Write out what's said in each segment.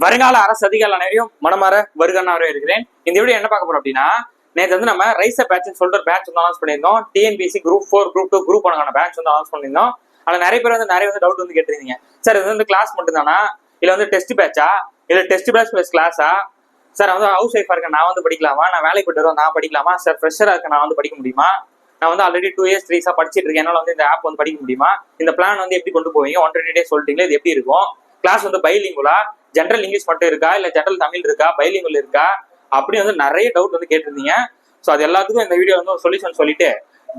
வருங்கால அரசு அதிகாரிகள் அனைவரையும் மனமாற வருகனாவே இருக்கிறேன். இந்த வீடியோ என்ன பார்க்க போறோம் அப்படின்னா, நேற்று வந்து நம்ம ரைஸ் பேட்ச் சொல்லிட்டு ஒரு பேட்ச் வந்து அனௌன்ஸ் பண்ணியிருந்தோம். TNPSC group 4, group 2, group 1 batch வந்து அனௌன்ஸ் பண்ணியிருந்தோம். அதில் நிறைய பேர் வந்து டவுட் வந்து கேட்டிருந்தீங்க. சார் இது வந்து கிளாஸ் மட்டும் தானா, இல்லை வந்து டெஸ்ட் பேட்சா, இல்லை டெஸ்ட் பேட்ச் பிளஸ் கிளாஸா, சார் வந்து ஹவுஸ் ஒய்ஃபா இருக்க நான் வந்து படிக்கலாமா, நான் வேலைக்கு போயிட்டு வரோம் நான் படிக்கலாமா, சார் ஃப்ரெஷரா இருக்க நான் வந்து படிக்க முடியுமா, நான் வந்து ஆல்ரெடி 2 years 3 years படிச்சுட்டு இருக்கேன், என்னால் வந்து இந்த ஆப் வந்து படிக்க முடியுமா, இந்த பிளான் வந்து எப்படி கொண்டு போவீங்க, 120 days சொல்லிட்டீங்களா, இது எப்படி இருக்கும், கிளாஸ் வந்து பைலிங்குலா, ஜென்ரல் இங்கிலீஷ் மட்டும் இருக்கா, இல்லை ஜென்ரல் தமிழ் இருக்கா, பைலிங்குல் இருக்கா, அப்படி வந்து நிறைய டவுட் வந்து கேட்டிருந்தீங்க. ஸோ அது எல்லாத்துக்கும் இந்த வீடியோ வந்து ஒரு சொல்யூஷன் சொல்லிட்டு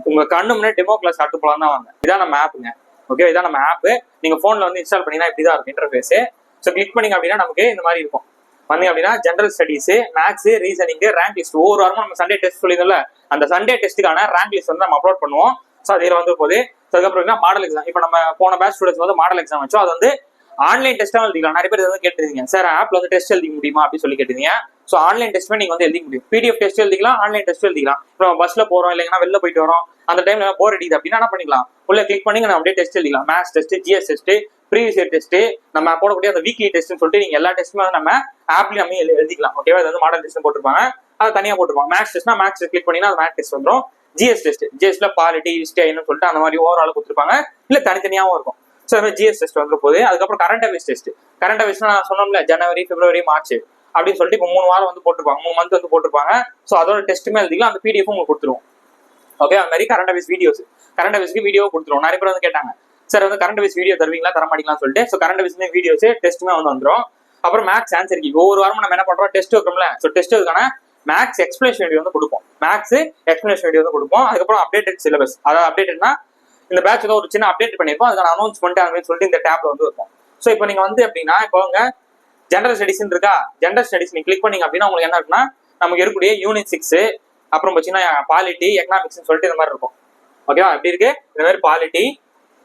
உங்க கண்ணு முன்னாடி டெமோ கிளாஸ் ஆட்டு போலாம் தான் வாங்க. இதான் நம்ம ஆப்புங்க. ஓகே, இதான் நம்ம ஆப். நீங்க போன்ல வந்து இன்ஸ்டால் பண்ணீங்கன்னா இப்படிதான் இருக்கும் இன்டர்ஃபேஸ். ஸோ கிளிக் பண்ணீங்க அப்படின்னா நமக்கு இந்த மாதிரி இருக்கும். வந்தீங்க அப்படின்னா general studies, maths, reasoning, rank list, ஒவ்வொரு வாரமும் நம்ம சண்டே டெஸ்ட் சொல்லியிருந்தோம்ல, அந்த சண்டே டெஸ்ட்டுக்கான ரேங்க் லிஸ்ட் வந்து நம்ம அப்லோட் பண்ணுவோம். ஸோ அதில் வந்து போது அதுக்கப்புறம் மாடல் எக்ஸாம். இப்போ நம்ம போன பேட்ச் ஸ்டூடெண்ட்ஸ் வந்து மாடல் எக்ஸாம் வச்சோம். அது வந்து ஆன்லைன் டெஸ்ட்டாக எழுதிக்கலாம். நிறைய பேர் வந்து கேட்டிருந்தீங்க, சார் ஆப்ல வந்து டெஸ்ட் எழுதிக்க முடியுமா அப்படின்னு சொல்லி கேட்டிருந்தீங்க. ஸோ ஆன்லைன் டெஸ்ட்மே நீங்க வந்து எழுதிக்க முடியும். பிடிஎஃப் டெஸ்ட் எழுதிக்கலாம், ஆன்லைன் டெஸ்ட் எழுதிக்கலாம். இப்போ நம்ம பஸ்ல போறோம், இல்லைங்கன்னா வெளில போயிட்டு வரோம், அந்த டைம்ல போர் அடிக்குது அப்படின்னா என்ன பண்ணிக்கலாம், உள்ள கிளிக் பண்ணி நம்ம அப்படியே டெஸ்ட் எழுதிக்கலாம். Maths test, GS test, previous year test, நம்ம போடக்கூடிய அந்த வீக்லி டெஸ்ட்னு சொல்லிட்டு நீங்க எல்லா டெஸ்ட்டுமே வந்து நம்ம ஆப்லயும் நம்ம எழுதிக்கலாம். ஓகேவா, இது வந்து மாடல் டெஸ்ட் போட்டிருப்பாங்க, அதை தனியாக போட்டிருப்பாங்க. மேத்ஸ் டெஸ்ட்னா மேத்ஸ் கிளிக் பண்ணினா அது மேத்ஸ் டெஸ்ட் வந்துடும். ஜிஎஸ் டெஸ்ட், ஜிஎஸ்ல பாலிட்டி, ஹிஸ்டரி சொல்லிட்டு அந்த மாதிரி ஓவரால் கொடுத்துருப்பாங்க, இல்லை தனித்தனியாகவும் இருக்கும். ஸோ அது மாதிரி ஜிஎஸ் டெஸ்ட் வந்துட போகுது. அதுக்கப்புறம் கரண்ட் அஃபேர்ஸ் டெஸ்ட். கரண்ட் அஃபேர்ஸ்னா நான் சொன்னோம்ல, ஜனவரி, பிப்ரவரி, மார்ச் அப்படின்னு சொல்லிட்டு இப்போ 3 வாரம் வந்து போட்டிருப்பாங்க, 3 மந்த் வந்து போட்டிருப்பாங்க. ஸோ அதோட டெஸ்ட்டுமே எழுதிக்கலாம், அந்த பிடிஎஃப் உங்களுக்கு கொடுத்துருவோம். ஓகே, அது மாதிரி கரண்ட் அஃபேர்ஸ் வீடியோஸ், கரண்ட் அஃபேர்ஸ்க்கு வீடியோ கொடுத்துருவோம். நிறைய பேர் வந்து கேட்டாங்க, சார் வந்து கரண்ட் அஃபேர்ஸ் வீடியோ தருவீங்களா, தர மாட்டீங்களான்னு சொல்லிட்டு. ஸோ கரண்ட் அஃபேர்ஸ்மே வீடியோஸ், டெஸ்ட்டுமே வந்து வந்துடும். அப்புறம் மேக்ஸ் ஆன்சர் கீ, ஒவ்வொரு வாரமும் நம்ம என்ன பண்றோம், டெஸ்ட் வைக்கிறோம்ல. ஸோ டெஸ்ட்டுக்கான மேக்ஸ் எக்ஸ்பிளேஷன் வீடியோ வந்து கொடுப்போம், மேக்ஸ் எக்ஸ்பிளேஷன் வீடியோ வந்து கொடுப்போம். அதுக்கப்புறம் அப்டேட்டட் சிலபஸ், அதாவது அப்டேட்டட்னா இந்த பேட்ச் வந்து ஒரு சின்ன அப்டேட் பண்ணிருப்போம், அதுக்கான அனௌன்ஸ்மெண்ட் அப்படின்னு சொல்லிட்டு இந்த டேப்ல வந்து இருக்கும். ஸோ இப்போ நீங்க வந்து அப்படின்னா இப்போ உங்க ஜென்ரல் ஸ்டடிஸ் இருக்கா, ஜென்ரல் ஸ்டடிஸ் நீங்க கிளிக் பண்ணீங்க அப்படின்னா உங்களுக்கு என்ன இருக்குன்னா, நமக்கு இருக்கக்கூடிய யூனிட் 6, அப்புறம் பார்த்தீங்கன்னா பாலிட்டி, எக்கனாமிக்ஸ் சொல்லிட்டு இந்த மாதிரி இருக்கும். ஓகேவா, எப்படி இருக்கு இந்த மாதிரி polity,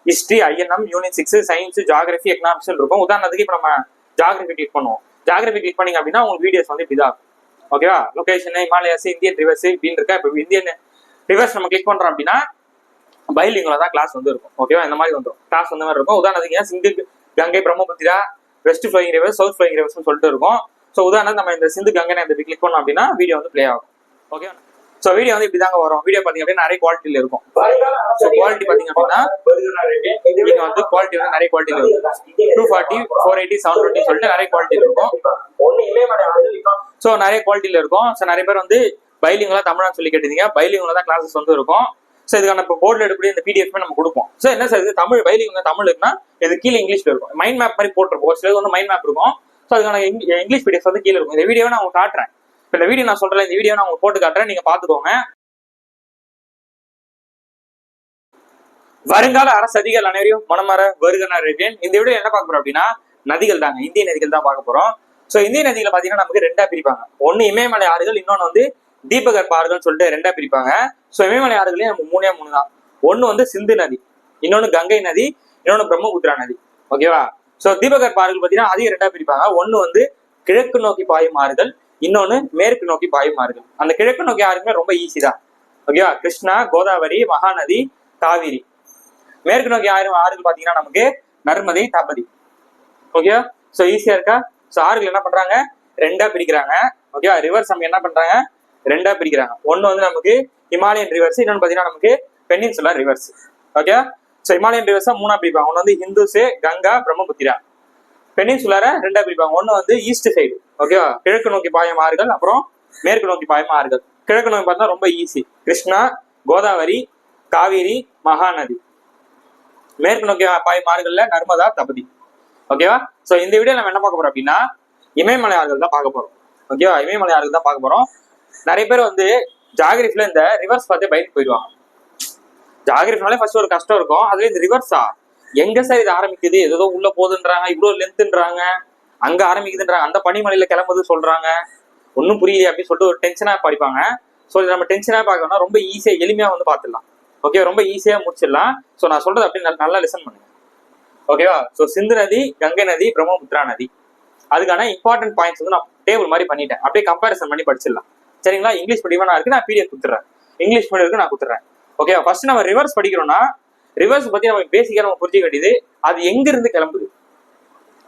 history, INM, unit 6, science, geography, economics இருக்கும். உதாரணத்துக்கு இப்போ நம்ம ஜியாகிரபி கிளிக் பண்ணுவோம். ஜியாகிரபி கிளிக் பண்ணீங்க அப்படின்னா உங்களுக்கு வீடியோஸ் வந்து இப்படிதான் இருக்கும். ஓகேவா, லொகேஷன், ஹிமாலயாஸ், இந்தியன் ரிவர்ஸ் இப்படின்னு இருக்கா. இப்போ இந்தியன் ரிவர்ஸ் நம்ம கிளிக் பண்றோம் அப்படின்னா பைலிங்குல தான் கிளாஸ் வந்து இருக்கும். ஓகேவா, இந்த மாதிரி வந்துடும் கிளாஸ் வந்து மாதிரி இருக்கும். உதாரணத்துக்கு Sindhu, Ganga, Brahmaputra, west flowing rivers, south flowing rivers சொல்லிட்டு இருக்கும். ஸோ உதாரணம் நம்ம இந்த சிந்து, கங்கை கிளிக் பண்ணோம் அப்படின்னா வீடியோ வந்து பிளே ஆகும். ஓகே, ஸோ வீடியோ வந்து இப்படி தாங்க வரும். வீடியோ பார்த்தீங்க அப்படின்னா நிறைய குவாலிட்டியில் இருக்கும். ஸோ குவாலிட்டி பார்த்தீங்க அப்படின்னா நீங்க வந்து குவாலிட்டி வந்து நிறைய குவாலிட்டியில் இருக்கும். 240, 480, 720 சொல்லிட்டு நிறைய குவாலிட்டியில் இருக்கும். ஸோ நிறைய குவாலிட்டியில் இருக்கும். ஸோ நிறைய பேர் வந்து பைலிங்குலா தமிழ்னு சொல்லி கேட்டீங்க, பைலிங்குல தான் கிளாஸஸ் வந்து இருக்கும். ஸோ இதுக்கான இப்போ போர்டில் எடுக்கக்கூடிய இந்த பிடிஎஃப் நம்ம கொடுப்போம். ஸோ என்ன சார் இது தமிழ் பைலிங் தமிழ் இருக்குன்னா இது கீழே இங்கிலீஷ்ல இருக்கும், மைண்ட் மேப் மாதிரி போட்டிருப்போம். சிலது வந்து மைண்ட் மேப் இருக்கும். ஸோ அதுக்கான இங்கிலீஷ் பிடிஎஃப் வந்து கீழே இருக்கும். இந்த வீடியோ நான் உங்களுக்கு காட்டுறேன். இப்போ இந்த வீடியோ நான் சொல்றேன், இந்த வீடியோ நான் உங்களுக்கு போட்டு காட்டுறேன், நீங்க பாத்துக்கோங்க. வருங்கால அரசு அதிகாரிகள் அனைவரையும் மனமாற வருகனார் இருக்கேன். இந்த வீடியோ என்ன பார்க்க போறோம் அப்படின்னா நதிகள் தாங்க, இந்திய நதிகள் தான் பார்க்க போறோம். ஸோ இந்திய நதிகளை பாத்தீங்கன்னா நமக்கு 2ஆ பிரிப்பாங்க. ஒன்னு இமயமலை ஆறுகள், இன்னொன்னு வந்து தீபகற்ப ஆறுகள் சொல்லிட்டு 2ஆ பிரிப்பாங்க. ஸோ இமயமலை ஆறுகளே நமக்கு 3 தான். ஒன்னு வந்து சிந்து நதி, இன்னொன்னு கங்கை நதி, இன்னொன்னு பிரம்மபுத்திரா நதி. ஓகேவா, ஸோ தீபகற்ப ஆறுகள் பார்த்தீங்கன்னா அதையும் 2ஆ பிரிப்பாங்க. ஒன்னு வந்து கிழக்கு நோக்கி பாயும் ஆறுகள், இன்னொன்னு மேற்கு நோக்கி பாயும் ஆறுகள். அந்த கிழக்கு நோக்கி ஆறுமே ரொம்ப ஈஸி தான். ஓகேவா, கிருஷ்ணா, கோதாவரி, மகாநதி, காவிரி. மேற்கு நோக்கி ஆறுகள் பார்த்தீங்கன்னா நமக்கு நர்மதை, தபதி. ஓகேவா, ஸோ ஈஸியா இருக்கா. ஸோ ஆறுகள் என்ன பண்றாங்க, 2ஆ பிரிக்கிறாங்க. ஓகேவா, ரிவர்ஸ் நம்ம என்ன பண்றாங்க, 2ஆ பிரிக்கிறாங்க. ஒன்னு வந்து நமக்கு ஹிமாலயன் ரிவர்ஸ், இன்னொன்னு பாத்தீங்கன்னா நமக்கு peninsular rivers. Okay, so Himalayan ரிவர்ஸா 3ஆ பிரிப்பாங்க. ஒன்னு வந்து ஹிந்துஸ், கங்கா, பிரம்மபுத்திரா. பெனின்சுலரை 2ஆ பிரிப்பாங்க. ஒன்னு வந்து ஈஸ்ட் சைடு, ஓகேவா, கிழக்கு நோக்கி பாயும் ஆறுகள், அப்புறம் மேற்கு நோக்கி பாயும் ஆறுகள். கிழக்கு நோக்கி பார்த்தா ரொம்ப ஈஸி, கிருஷ்ணா, கோதாவரி, காவிரி, மகாநதி. மேற்கு நோக்கி பாயும் ஆறுகள்ல நர்மதா, தபதி. ஓகேவா, ஸோ இந்த வீடியோ நம்ம என்ன பார்க்க போறோம் அப்படின்னா இமயமலை ஆறுகள் தான் பார்க்க போறோம். ஓகேவா, இமயமலை ஆறுகள் தான் பார்க்க போறோம். நிறைய பேர் வந்து ஜியாகிரபில இந்த ரிவர்ஸ் பார்த்து பயந்து போயிடுவாங்க. ஜியாகிரபினாலே ஃபர்ஸ்ட் ஒரு கஷ்டம் இருக்கும், அதுல இந்த ரிவர்ஸா எங்க சார் இது ஆரம்பிக்குது, ஏதோ உள்ள போகுதுன்றாங்க, இவ்வளவு லென்த்ன்றாங்க, அங்க ஆரம்பிக்குதுன்றாங்க, அந்த பனிமலையில கிளம்புது சொல்றாங்க, ஒன்னும் புரியல அப்படின்னு சொல்லிட்டு ஒரு டென்ஷனா படிப்பாங்க. ஸோ நம்ம டென்ஷனா பார்க்கணும்னா ரொம்ப ஈஸியா எளிமையா வந்து பார்த்துடலாம். ஓகே, ரொம்ப ஈஸியா முடிச்சிடலாம். ஸோ நான் சொல்றது அப்படி நல்லா லிசன் பண்ணுங்க. ஓகேவா, ஸோ சிந்து நதி, கங்கை நதி, பிரம்மபுத்திரா நதி, அதுக்கான இம்பார்ட்டன்ட் பாயிண்ட்ஸ் வந்து நான் டேபிள் மாதிரி பண்ணிட்டேன். அப்படியே கம்பேரிசன் பண்ணி படிச்சிடலாம். சரிங்களா, இங்கிலீஷ் மீடியமா நான் இருக்கு, நான் பிடிஎஃப் கொடுத்துறேன். இங்கிலீஷ் மீடியம் இருக்கு, நான் கொடுத்துறேன். ஓகே, ஃபர்ஸ்ட் நம்ம ரிவர்ஸ் படிக்கிறோம்னா ரிவர்ஸ் பத்தி நம்ம பேசிக்கா நம்ம புரிஞ்சுக்க வேண்டியது, அது எங்க இருந்து கிளம்புது.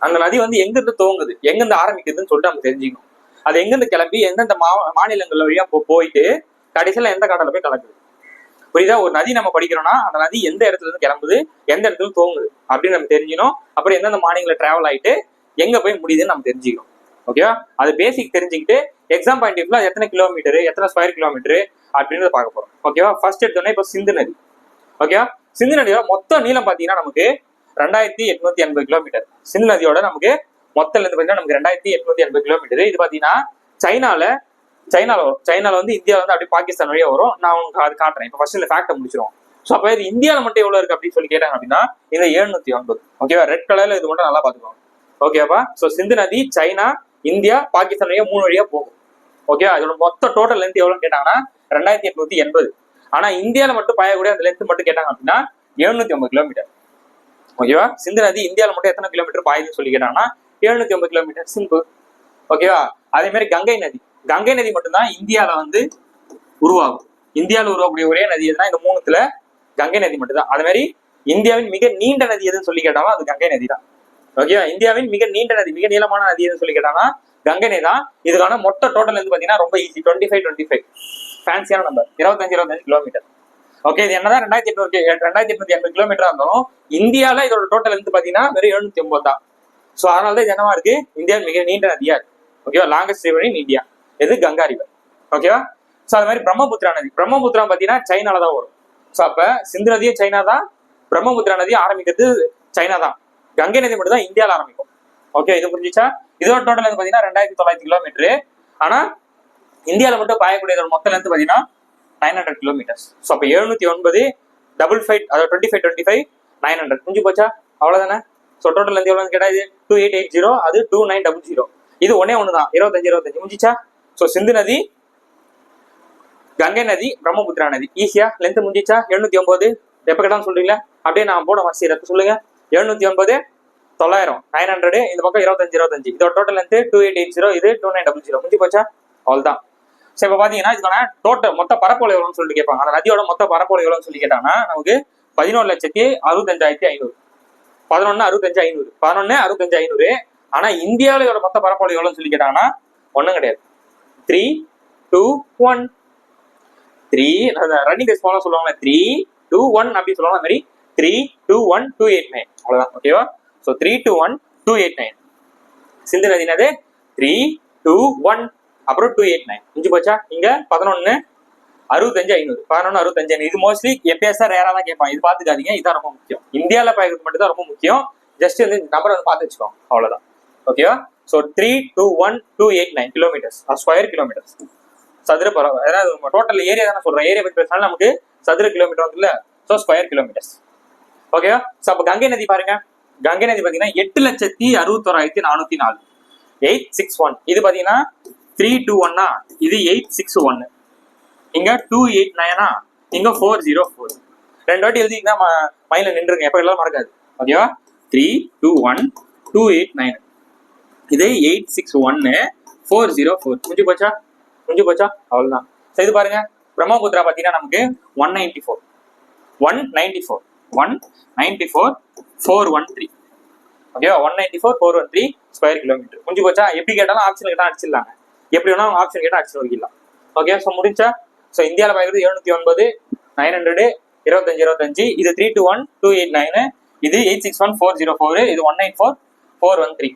அந்த நதி வந்து எங்கிருந்து துவங்குது, எங்கிருந்து ஆரம்பிக்குதுன்னு சொல்லிட்டு நம்ம தெரிஞ்சுக்கணும். அது எங்கிருந்து கிளம்பி எந்தெந்த மாநிலங்கள் வழியா போயிட்டு கடைசியில எந்த கடலை போய் கலக்குது. புரியுதா? ஒரு நதி நம்ம படிக்கிறோம்னா அந்த நதி எந்த இடத்துல இருந்து கிளம்புது, எந்த இடத்துல துவங்குது அப்படின்னு நம்ம தெரிஞ்சுக்கணும். அப்புறம் எந்தெந்த மாநிலங்களை டிராவல் ஆயிட்டு எங்க போய் முடியுதுன்னு நம்ம தெரிஞ்சுக்கணும். ஓகேவா? அது பேசிக் தெரிஞ்சுக்கிட்டு எக்ஸாம் பாயிண்ட் ஆஃப் வியூல எத்தனை கிலோமீட்டர், எத்தனை ஸ்கொயர் கிலோமீட்டர் அப்படின்றத பார்க்க போறோம். ஓகேவா? ஃபர்ஸ்ட் எடுத்தோன்னே இப்போ சிந்து நதி. ஓகேவா? சிந்து நதியோட மொத்த நீளம் பாத்தீங்கன்னா நமக்கு 2880 கிலோமீட்டர். சிந்து நதியோட நமக்கு மொத்தம் இருந்து பாத்தீங்கன்னா நமக்கு 2880 கிலோமீட்டர். இது பாத்தீங்கன்னா சைனால வந்து இந்தியாவில வந்து அப்படியே பாகிஸ்தான் வழியா வரும். நான் உங்களுக்கு அது காட்டுறேன். இப்போ ஃபர்ஸ்ட் இந்த ஃபேக்டை முடிச்சிருவோம். ஸோ அப்போ இது இந்தியாவில் மட்டும் எவ்வளவு இருக்கு அப்படின்னு சொல்லி கேட்டாங்க அப்படின்னா இந்த 709. ஓகேவா? ரெட் கலர்ல இது மட்டும் நல்லா பாத்துக்கோங்க. ஓகேவா? ஸோ சிந்து நதி சைனா, இந்தியா, பாகிஸ்தான் வழியா 3 வழியா போகும். ஓகேவா? இதோட மொத்த டோட்டல் லென்த் எவ்வளவுன்னு கேட்டாங்கன்னா 2880. ஆனா இந்தியாவில மட்டும் பாயக்கூடிய அந்த லென்த் மட்டும் கேட்டாங்க அப்படின்னா 750 கிலோமீட்டர். ஓகேவா? சிந்து நதி இந்தியாவில மட்டும் எத்தனை கிலோமீட்டர் பாயுதுன்னு சொல்லி கேட்டாங்கன்னா 750 கிலோமீட்டர். சிம்பிள். ஓகேவா? அதே மாதிரி கங்கை நதி மட்டும்தான் இந்தியாவில வந்து உருவாகும். இந்தியாவில் உருவாகக்கூடிய ஒரே நதி எதுனா இந்த 3த்துல கங்கை நதி மட்டும்தான். அதே மாதிரி இந்தியாவின் மிக நீண்ட நதி எதுன்னு சொல்லி கேட்டாலும் அது கங்கை நதி தான். ஓகேவா? இந்தியாவின் மிக நீண்ட நதி, மிக நீளமான நதி எதுன்னு சொல்லி கேட்டாங்கன்னா கங்கை நதி தான். இதுக்கான மொத்த டோட்டல் வந்து பாத்தீங்கன்னா ரொம்ப ஈஸி, 25 ஃபேன்சியான நம்பர், 25 கிலோமீட்டர். ஓகே, இது என்னதான் 2880 கிலோமீட்டரா இருந்தாலும் இந்தியாவில இதோட டோட்டல் வந்து பாத்தீங்கன்னா வெறும் 750 தான். ஸோ அதனாலதான் இது என்னவா இருக்கு, இந்தியாவில் மிக நீண்ட நதியா இருக்கு. ஓகேவா? லாங்கஸ்ட் ரிவர் இன் இந்தியா எது? கங்கா ரிவர். ஓகேவா? ஸோ அது மாதிரி பிரம்மபுத்திரா நதி பாத்தீங்கன்னா சைனால தான் வரும். ஸோ அப்ப சிந்து நதியும் சைனா தான், பிரம்மபுத்திரா நதி ஆரம்பிக்கிறது சைனா தான், கங்கை நதி மட்டும் தான் இந்தியாவில் ஆரம்பிக்கும். ஓகே, இது புரிஞ்சிச்சா? இதோட டோட்டல் வந்து பாத்தீங்கன்னா 2900 கிலோமீட்டர். ஆனா இந்தியாவில மட்டும் பாயக்கூடிய மொத்த லென்த் பாத்தீங்கன்னா 900 கிலோமீட்டர்ஸ். ஸோ அப்ப 709 55 அதாவது 25 900 புரிஞ்சு போச்சா? அவ்வளவுதானே. ஸோ டோட்டல் லென்த் எவ்வளவு கேட்டா இது 2880, அது 2900. இது ஒன்னே ஒண்ணுதான், 25 முடிஞ்சிச்சா? ஸோ சிந்து நதி, கங்கை நதி, பிரம்மபுத்திரா நதி ஈஸியா லென்த் முடிஞ்சிச்சா? 709 எப்ப கேட்டாலும் சொல்றீங்களா? அப்படியே நான் போட வரிசை ரத்து சொல்லுங்க. 709 900 900, இந்த பக்கம் 25 இதோட டோட்டல் லென்த் 2880, இது 2900 முடிஞ்சு போச்சா? அவ்வளவுதான். சரி, இப்ப பாத்தீங்கன்னா இதுக்கான டோட்டல் மொத்த பரப்பளவு எவ்வளவுன்னு சொல்லிட்டு கேட்பாங்க. அந்த நதியோட மொத்த பரப்பளவு எவ்வளவுன்னு சொல்லி கேட்டாங்கன்னா நமக்கு 11,65,500. 11,65,500. ஆனா இந்தியாவில மொத்த பரப்பளவு எவ்வளவுன்னு சொல்லி கேட்டாங்கன்னா ஒண்ணும் கிடையாது, 3, 2, 1. 3 ரன்னிங் ரேஸ் போல சொல்லுவாங்க, 3, 2, 1 அப்படி சொல்லுவாங்க. மாதிரி 3, 2, 1, 289 அவ்வளவுதான். ஓகேவா? ஸோ 3, 2, 1, 289. சிந்து நதினது 3, 2, 1 அப்புறம் 289 முடிஞ்சு போச்சா? இங்க 11,65,500 இது மோஸ்ட்லி எப்பயாசா ரேரா தான் கேட்பாங்க. இது பாத்துக்காதீங்க, இதுதான் ரொம்ப முக்கியம். இந்தியாவில பாய்க்கிறது மட்டும் தான் ரொம்ப முக்கியம். ஜஸ்ட் வந்து நம்பர் வந்து பார்த்து வச்சுக்கோங்க, அவ்வளவுதான். ஓகேவா? ஸோ 321,289 கிலோமீட்டர்ஸ், ஸ்கொயர் கிலோமீட்டர்ஸ், சதுர பரவ. அதாவது டோட்டல் ஏரியா தானே சொல்றோம், ஏரியா பத்தி பேசினாலும் நமக்கு சதுர கிலோமீட்டர் வந்து இல்ல. So square kilometres. ஓகேவா? ஸோ அப்ப கங்கை நதி பாருங்க. கங்கை நதி பாத்தீங்கன்னா 8,61,404 861. இது பாத்தீங்கன்னா 321, இது 861, இங்க 289, இங்க 404. 2 வாட்டி எழுதிங்கன்னா மைண்ட்ல நின்றுங்க, எப்ப எல்லாம் மறக்காது. ஓகேவா? 321,289, இது 861, 404 முடிஞ்சு போச்சா? அவ்வளவுதான். இது பாருங்க, பிரம்மபுத்திரா பாத்தீங்கன்னா நமக்கு 194, 413. ஓகேவா? 194,413 ஸ்கொயர் கிலோமீட்டர் முடிஞ்சு போச்சா? எப்படி கேட்டாலும் ஆப்ஷன் கேட்டா அடிச்சிடலாங்க, எப்படி வேணா ஆப்ஷன் கேட்டா அடிச்சு வைக்கலாம். ஓகே, ஸோ முடிஞ்சா? ஸோ இந்தியாவில் பாய்க்கிறது 709, 900, 25, இது 321,289, இது 861,404, இது 194,413.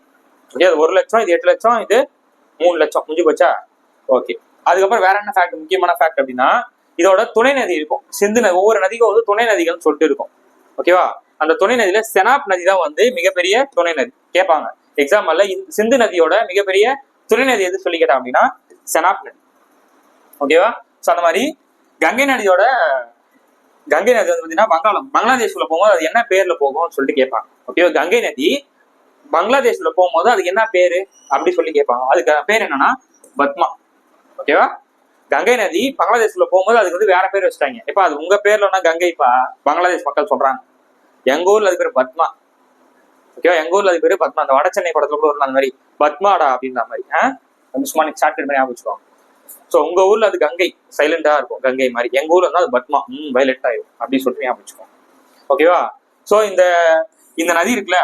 ஓகே, அது 1 லட்சம், இது 8 லட்சம், இது 3 லட்சம் முடிஞ்சு போச்சா? ஓகே, அதுக்கப்புறம் வேற என்ன ஃபேக்ட், முக்கியமான ஃபேக்ட் அப்படின்னா இதோட துணை நதி இருக்கும். சிந்து நதி, ஒவ்வொரு நதிக்கும் வந்து துணை நதிகள்னு சொல்லிட்டு இருக்கும். ஓகேவா? அந்த துணை நதியில செனாப் நதி தான் வந்து மிகப்பெரிய துணை நதி. கேட்பாங்க எக்ஸாம்பிள்ல, சிந்து நதியோட மிகப்பெரிய துணை நதி எது சொல்லி கேட்டாங்க அப்படின்னா செனாப் நதி. ஓகேவா? ஸோ அந்த மாதிரி கங்கை நதி வந்து பாத்தீங்கன்னா பங்களாதேஷ்ல போகும்போது அது என்ன பேர்ல போகும்னு சொல்லிட்டு கேட்பாங்க. ஓகேவா? கங்கை நதி பங்களாதேஷ்ல போகும்போது அதுக்கு என்ன பேரு அப்படி சொல்லி கேட்பாங்க. அதுக்கு பேர் என்னன்னா பத்மா. ஓகேவா? கங்கை நதி பங்களாதேஷ்ல போகும்போது அதுக்கு வந்து வேற பேர் வச்சுட்டாங்க. இப்ப அது உங்க பேர்ல கங்கை இப்ப பங்களாதேஷ் மக்கள் சொல்றாங்க, எங்க ஊர்ல அது பேர் பத்மா. ஓகேவா? எங்க ஊர்ல அது பேரு பத்மா. அந்த வட சென்னை படத்துல கூட ஒரு அந்த மாதிரி பத்மாடா அப்படின்ற மாதிரி உஸ்மானிக் ஷார்ட் பண்ணி ஞாபகம் வச்சுக்கோங்க. ஸோ உங்க ஊர்ல அது கங்கை சைலண்டா இருக்கும், கங்கை மாதிரி. எங்க ஊர்ல இருந்தா அது பத்மா வயலட் ஆயிரும் அப்படின்னு சொல்லிட்டு ஞாபகம் வச்சுக்கோங்க. ஓகேவா? ஸோ இந்த நதி இருக்குல்ல,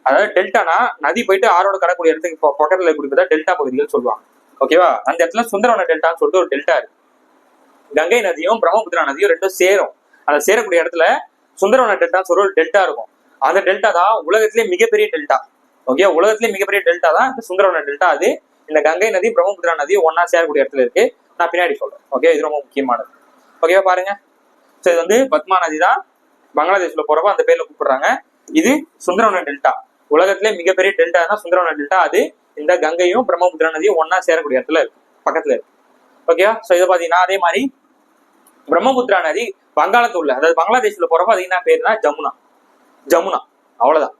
அதாவது டெல்டானா நதி போயிட்டு ஆறோட கடக்கூடிய இடத்துக்கு பக்கத்துல கொடுக்குறதா டெல்டா பகுதிகள் சொல்லுவாங்க. ஓகேவா? அந்த இடத்துல சுந்தரவன டெல்டான்னு சொல்லிட்டு ஒரு டெல்டா இருக்கு. கங்கை நதியும் பிரம்மபுத்திரா நதியும் ரெண்டும் சேரும். அதை சேரக்கூடிய இடத்துல சுந்தரவன டெல்டான்னு சொல்ற ஒரு டெல்டா இருக்கும். அந்த டெல்டா தான் உலகத்திலே மிகப்பெரிய டெல்டா. ஓகே, உலகத்திலே மிகப்பெரிய டெல்டா தான் இந்த சுந்தரவன டெல்டா. அது இந்த கங்கை நதி பிரம்மபுத்திரா நதி ஒன்னா சேரக்கூடிய இடத்துல இருக்கு. நான் பின்னாடி சொல்றேன். ஓகே, இது ரொம்ப முக்கியமானது. ஓகேவா? பாருங்க. ஸோ இது வந்து பத்மா நதி தான் பங்களாதேஷ்ல போறப்ப அந்த பேர்ல கூப்பிடுறாங்க. இது சுந்தரவன டெல்டா. உலகத்திலே மிகப்பெரிய டெல்டா தான் சுந்தரவன டெல்டா. அது இந்த கங்கையும் பிரம்மபுத்திரா நதியும் ஒன்னா சேரக்கூடிய இடத்துல இருக்கு, பக்கத்துல இருக்கு. ஓகேவா? ஸோ இதை பாத்தீங்கன்னா அதே மாதிரி பிரம்மபுத்திரா நதி வங்காளத்து உள்ள, அதாவது பங்களாதேஷ்ல போறப்ப அது என்ன பேருனா ஜமுனா. ஜமுனா. அவ்வளவுதான்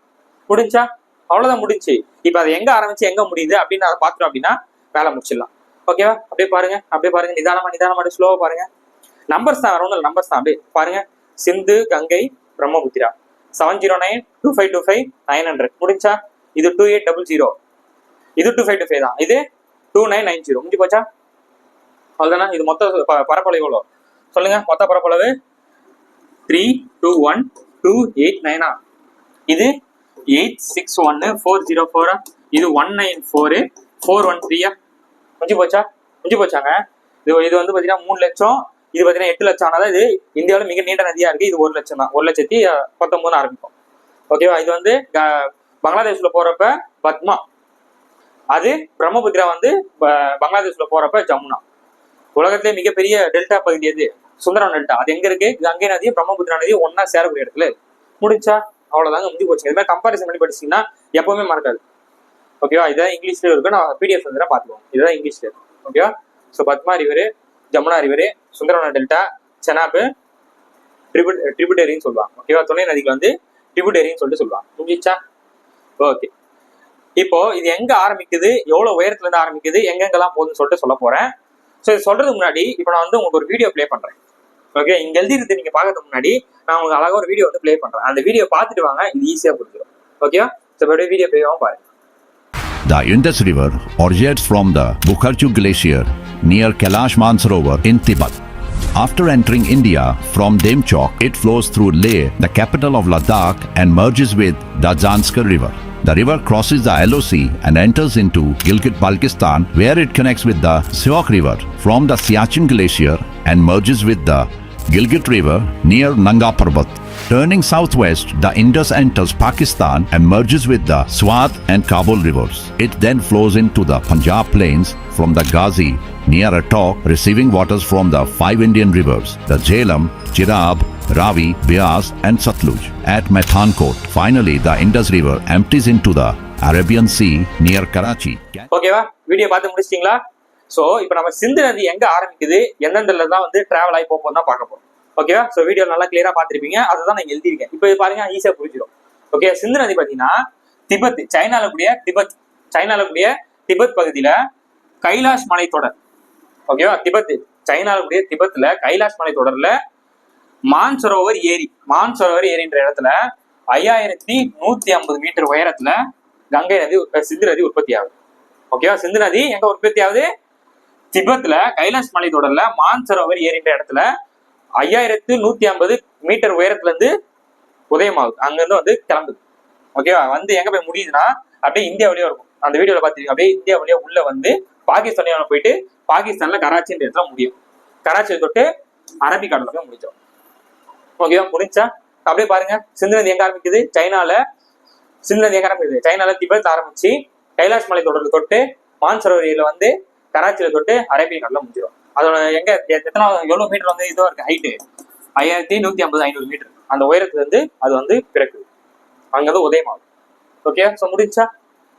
முடிஞ்சா, அவ்வளவுதான் முடிஞ்சு. இப்ப அது எங்க ஆரம்பிச்சு எங்க முடியுது அப்படின்னு அதை பாத்துட்டோம் அப்படின்னா வேலை முடிச்சிடலாம். ஓகேவா? அப்படியே பாருங்க, அப்படியே பாருங்க, நிதானமா ஸ்லோவா பாருங்க. நம்பர்ஸ் தான், வரணும் நம்பர்ஸ் தான். அப்படியே பாருங்க. சிந்து, கங்கை, பிரம்மபுத்திரா 7092525 முடிஞ்சா. இது 2800, இது 2525 தான். இது 2990 முடிஞ்சு போச்சா? அவ்வளவுதானா? இது மொத்த பரப்பளவு எவ்வளவு சொல்லுங்க? மொத்த பரப்பளவு 321289. இது 861404. இது 194413. முடிஞ்சு போச்சா? முடிஞ்சு போச்சாங்க. இது வந்து பாத்தீங்கன்னா 3 லட்சம், இது பாத்தீங்கன்னா 8 லட்சம். ஆனாலும் இது இந்தியாவில மிக நீண்ட நதியா இருக்கு. இது 1 லட்சம் தான். 1,19,000 ஆரம்பிக்கும். ஓகேவா? இது வந்து பங்களாதேஷ்ல போறப்ப பத்மா, அது பிரம்மபுத்திரா வந்து பங்களாதேஷ்ல போறப்ப ஜமுனா. உலகத்திலே மிகப்பெரிய டெல்டா பகுதி எது? சுந்தரவன டெல்டா. அது எங்க இருக்கு? கங்கை நதியும் பிரம்மபுத்திரா நதியும் ஒன்னா சேரக்கூடிய இடத்துல முடிஞ்சா. அவ்வளவுதாங்க, முடிஞ்சு போச்சு. இது மாதிரி கம்பாரிசன் பண்ணி படிச்சீங்கன்னா எப்பவுமே மறக்காது. ஓகேவா? இதான் இங்கிலீஷ்லயும் இருக்கு. நான் பிடிஎஃப் வந்து பாத்துக்குவோம். இதுதான் இங்கிலீஷ்ல இருக்கு. ஓகேவா? So Padma river, Jamuna river, Sundarban delta, Chenab ட்ரிபியூட்டரின்னு சொல்லுவாங்க. ஓகேவா? துணை நதிக்கு வந்து ட்ரிபியூட்டரின்னு சொல்லிட்டு சொல்லுவாங்க. முடிஞ்சா? ஓகே. இப்போ இது எங்க ஆரம்பிக்குது, எவ்வளவு உயரத்துல இருந்து ஆரம்பிக்குது, எங்கெங்கெல்லாம் போகுதுன்னு சொல்லிட்டு சொல்ல போறேன். ஸோ இது சொல்றதுக்கு முன்னாடி இப்போ நான் வந்து உங்களுக்கு ஒரு வீடியோ பிளே பண்றேன். ஓகே, இங்க எழுதிருக்கு நீங்க பாக்கிறதுக்கு முன்னாடி நான் உங்களுக்கு அழகா ஒரு வீடியோ வந்து பிளே பண்றேன். அந்த வீடியோ பார்த்துட்டு வாங்க, இது ஈஸியா புரிஞ்சிடும். ஓகேவா? ஸோ வீடியோ பிளே ஆகும் பாருங்க. The Indus River originates from the Bukharchu Glacier near Kailash Mansarovar in Tibet. After entering India from Demchok, it flows through Leh, the capital of Ladakh, and merges with the Zanskar River. The river crosses the LOC and enters into Gilgit-Baltistan, where it connects with the Syok River from the Siachen Glacier and merges with the Gilgit River near Nanga Parbat. Turning southwest, the Indus enters Pakistan and merges with the Swat and Kabul rivers. It then flows into the Punjab plains from the Ghazi near Attock, receiving waters from the 5 Indian rivers, the Jhelum, Chirab, Ravi, Beas and Satluj at Methankot. Finally, the Indus River empties into the Arabian Sea near Karachi. ஓகேவா? Video பார்த்து முடிச்சிட்டீங்களா? So இப்போ நம்ம சிந்து நதி எங்க ஆரம்பிக்குது, எந்தெந்தல தான் வந்து டிராவல் ஆகி போகும் தான் பார்க்க போறோம். ஓகேவா? சோ வீடியோ நல்லா கிளியரா பார்த்திருப்பீங்க. அதுதான் நான் எழுதியிருக்கேன். இப்போ இது பாருங்க, ஈஸியா புரிஞ்சிடும். ஓகே, சிந்து நதி பாத்தீங்கன்னா திபெத், சைனால கூடிய திபெத் பகுதியில கைலாஷ் மலைத்தொடர். ஓகேவா? சைனால கூடிய திபெத்ல கைலாஷ் மலைத்தொடர்ல மான்சரோவர் ஏரின்ற இடத்துல 5150 மீட்டர் உயரத்துல கங்கை நதி, சிந்து நதி உற்பத்தி ஆகுது. ஓகேவா? சிந்து நதி எங்க உற்பத்தி ஆகுது? திபெத்ல கைலாஷ் மலைத்தொடர்ல மான்சரோவர் ஏரின்ற இடத்துல 5150 மீட்டர் உயரத்துல இருந்து உதயமாகுது. அங்க இருந்து வந்து கிளம்புது. ஓகேவா? வந்து எங்க போய் முடியுதுன்னா அப்படியே இந்தியா வழியா இருக்கும். அந்த வீடியோல பாத்தீங்கன்னா அப்படியே இந்தியா வழியா உள்ள வந்து பாகிஸ்தான் போயிட்டு பாகிஸ்தான்ல கராச்சின்ற இடத்துல முடியும். கராச்சியை தொட்டு அரபிக்கடல போய் முடிச்சோம். ஓகேவா? முடிஞ்சா? அப்படியே பாருங்க, சிந்து நதி எங்க ஆரம்பிக்குது? சைனால திபெத் ஆரம்பிச்சு கைலாஷ் மலை தொடர்ல தொட்டு மான்சரோவரியில வந்து கராச்சியில தொட்டு அரேபிய கடல முடிஞ்சிடும். அதோட எங்க எவ்வளவு மீட்டர் வந்து இதுவா இருக்கு ஹைட்டு? 5150 மீட்டர். அந்த உயரத்துல இருந்து அது வந்து பிறக்குது. அங்கதான் உதயமாகும். ஓகே, ஸோ முடிஞ்சா?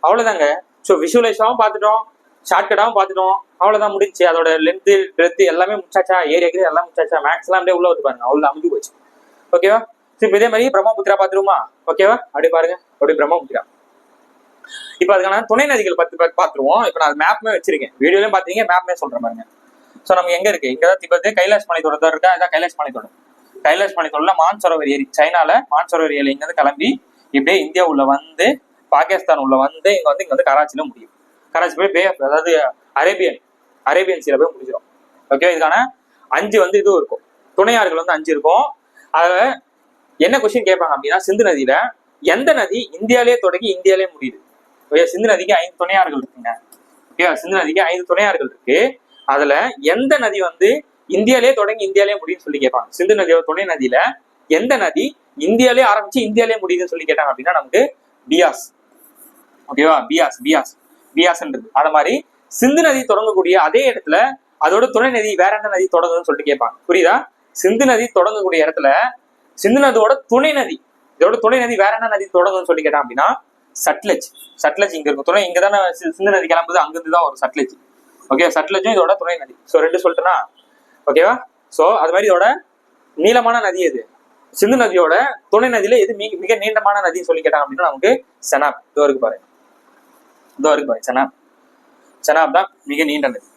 அவ்வளவுதாங்க. ஸோ விஷுவலைஸாவும் பார்த்துட்டோம், ஷார்ட்கட்டாவும் பார்த்துட்டோம். அவ்வளவுதான் முடிஞ்சு. அதோட லென்த்து பிரெத்து எல்லாமே முடிச்சாச்சா, ஏரியா எல்லாம் முடிச்சாச்சா, மேக்ஸ் எல்லாம் அப்படியே உள்ள வந்து பாருங்க, அவ்வளவு அமைஞ்சு போச்சு. ஓகேவா? இப்போ இதே மாதிரி பிரம்மபுத்திரா பார்த்துருமா? ஓகேவா? அப்படி பாருங்க, அப்படி பிரம்மபுத்திரா. இப்போ அதுக்கான துணை நதிகள் பார்த்துருவோம். இப்போ நான் மேப்மே வச்சிருக்கேன், வீடியோலயும் பாத்தீங்க, மேப்மே சொல்றேன் பாருங்க. ஸோ நம்ம எங்க இருக்கு? இங்கதான் திபெத் கைலாஷ் மலைத்தொடர் தான் இருக்கா. இதான் கைலாஷ் மலைத்தொடர்ல மான்சரோவர் ஏரி, சைனால மான்சரோவர் ஏரி இங்க இருந்து கிளம்பி இப்படியே இந்தியா உள்ள வந்து பாகிஸ்தான் உள்ள வந்து இங்க வந்து கராச்சியில முடியும். கராச்சி போய் அதாவது அரேபியன் சீல போய் முடிஞ்சிடும். ஓகே, இதுக்கான 5 வந்து இதுவும் இருக்கும். துணையாறுகள் வந்து 5 இருக்கும். அதுல என்ன கொஸ்டின் கேட்பாங்க அப்படின்னா, சிந்து நதியில எந்த நதி இந்தியாவிலே தொடங்கி இந்தியாவிலே முடியுது? ஓகே, சிந்து நதிக்கு 5 துணையாறுகள் இருக்குங்க. ஓகே, சிந்து நதிக்கு 5 துணையாறுகள் இருக்கு. அதுல எந்த நதி வந்து இந்தியாவிலே தொடங்கி இந்தியாவிலே முடியும்னு சொல்லி கேட்பாங்க. சிந்து நதியோட துணை நதியில எந்த நதி இந்தியாவிலே ஆரம்பிச்சு இந்தியாவிலே முடியுதுன்னு சொல்லி கேட்டாங்க அப்படின்னா நமக்கு பியாஸ். ஓகேவா, பியாஸ்ன்றது. அத மாதிரி சிந்து நதி தொடங்கக்கூடிய அதே இடத்துல அதோட துணை நதி வேற என்ன நதி தொடங்குதுன்னு சொல்லிட்டு கேட்பாங்க. புரியுதா? சிந்து நதி தொடங்கக்கூடிய இடத்துல சிந்து நதியோட துணை நதி, இதோட துணை நதி வேற என்ன நதி தொடங்குதுன்னு சொல்லி கேட்டாங்க அப்படின்னா சட்லஜ் இங்க இருக்கும். துணை இங்க தானே சிந்து நதி கிளம்புது, அங்கிருந்து தான் ஒரு சட்லஜ். ஓகே, சட்லஜும் இதோட துணை நதி. ஸோ 2 சொல்லிட்டேன்னா ஓகேவா. ஸோ அது மாதிரி இதோட நீளமான நதி எது? சிந்து நதியோட துணை நதியில எது மிக நீண்டமான நதின்னு சொல்லி கேட்டாங்க அப்படின்னா நமக்கு செனாப். இதோ இருக்கு பாருங்க, செனாப் தான் மிக நீண்ட நதி.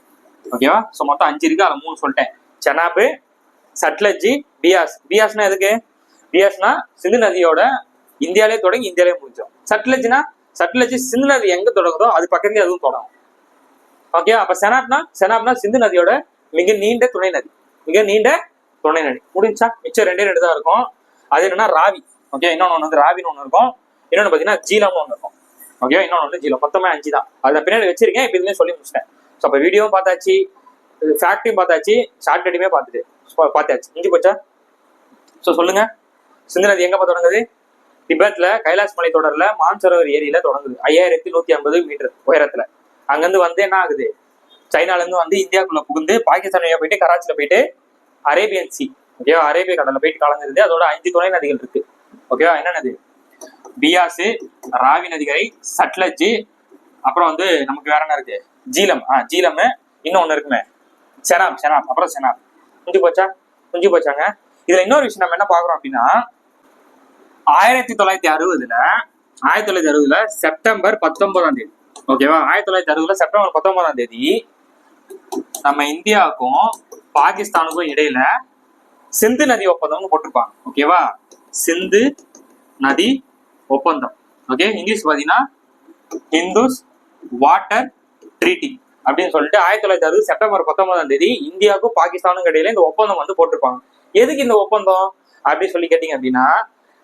ஓகேவா. ஸோ மொத்தம் 5 இருக்கு, அதில் 3 சொல்லிட்டேன். செனாப், சட்லஜ், பியாஸ்னா எதுக்கு? பியாஸ்னா சிந்து நதியோட இந்தியாவிலே தொடங்கி இந்தியாவிலே முடிஞ்சோம். சட்லஜ் சிந்து நதி எங்க தொடங்குதோ அது பக்கத்துலேயே அதுவும் தொடங்கும். ஓகே, அப்ப செனாப்னா சிந்து நதியோட மிக நீண்ட துணை நதி. முடிஞ்சா மிச்சம் 2 தான் இருக்கும். அது என்னன்னா ராவி. ஓகே, இன்னொன்னு வந்து ராவின்னு ஒன்று இருக்கும், இன்னொன்னு பாத்தீங்கன்னா ஜீலம்னு ஒன்று இருக்கும். ஓகே, இன்னொன்று வந்து ஜீலம். மொத்தமே 5 தான். அதை பின்னாடி வச்சிருக்கேன், இப்போ இதுலேயே சொல்லி முடிச்சிட்டேன். ஸோ அப்போ வீடியோவும் பார்த்தாச்சு, ஃபேக்டையும் பார்த்தாச்சு, ஷார்ட் கட்டியுமே பார்த்தாச்சு. முடிஞ்சு போச்சா? ஸோ சொல்லுங்க, சிந்து நதி எங்க தொடங்குது? திபெத்ல கைலாஷ் மலை தொடர்ல மான்சரோவர் ஏரியில தொடங்குது, 5150 மீட்டர் உயரத்துல. அங்கிருந்து வந்து என்ன ஆகுது, சைனால இருந்து வந்து இந்தியாவுக்குள்ள புகுந்து பாகிஸ்தான் வழியா போயிட்டு கராச்சியில போயிட்டு அரேபியன் சி, ஓகேவா, அரேபிய கடல்ல போயிட்டு கலந்துருது. அதோட 5 துணை நதிகள் இருக்கு. ஓகேவா, என்ன நதி? பியாஸ், ராவி நதிகரை, சட்லஜ், அப்புறம் வந்து நமக்கு வேற என்ன இருக்கு? ஜீலம். ஜீலம், இன்னொன்னு இருக்குமே செனாப், அப்புறம் செனாப். முடிஞ்சு போச்சாங்க. இதுல இன்னொரு விஷயம் நம்ம என்ன பாக்குறோம் அப்படின்னா 1960 செப்டம்பர் 19ஆம் தேதி, ஓகேவா, 1960 செப்டம்பர் 19ஆம் தேதி நம்ம இந்தியாவுக்கும் பாகிஸ்தானுக்கும் இடையில சிந்து நதி ஒப்பந்தம்னு போட்டிருப்பாங்க. ஓகேவா, சிந்து நதி ஒப்பந்தம். ஓகே, இங்கிலீஷ் பாத்தீங்கன்னா இந்துஸ் வாட்டர் ட்ரீட்டி அப்படின்னு சொல்லிட்டு 1960 செப்டம்பர் 19ஆம் தேதி இந்தியாவுக்கும் பாகிஸ்தானுக்கும் இடையில இந்த ஒப்பந்தம் வந்து போட்டிருப்பாங்க. எதுக்கு இந்த ஒப்பந்தம் அப்படின்னு சொல்லி கேட்டீங்க அப்படின்னா,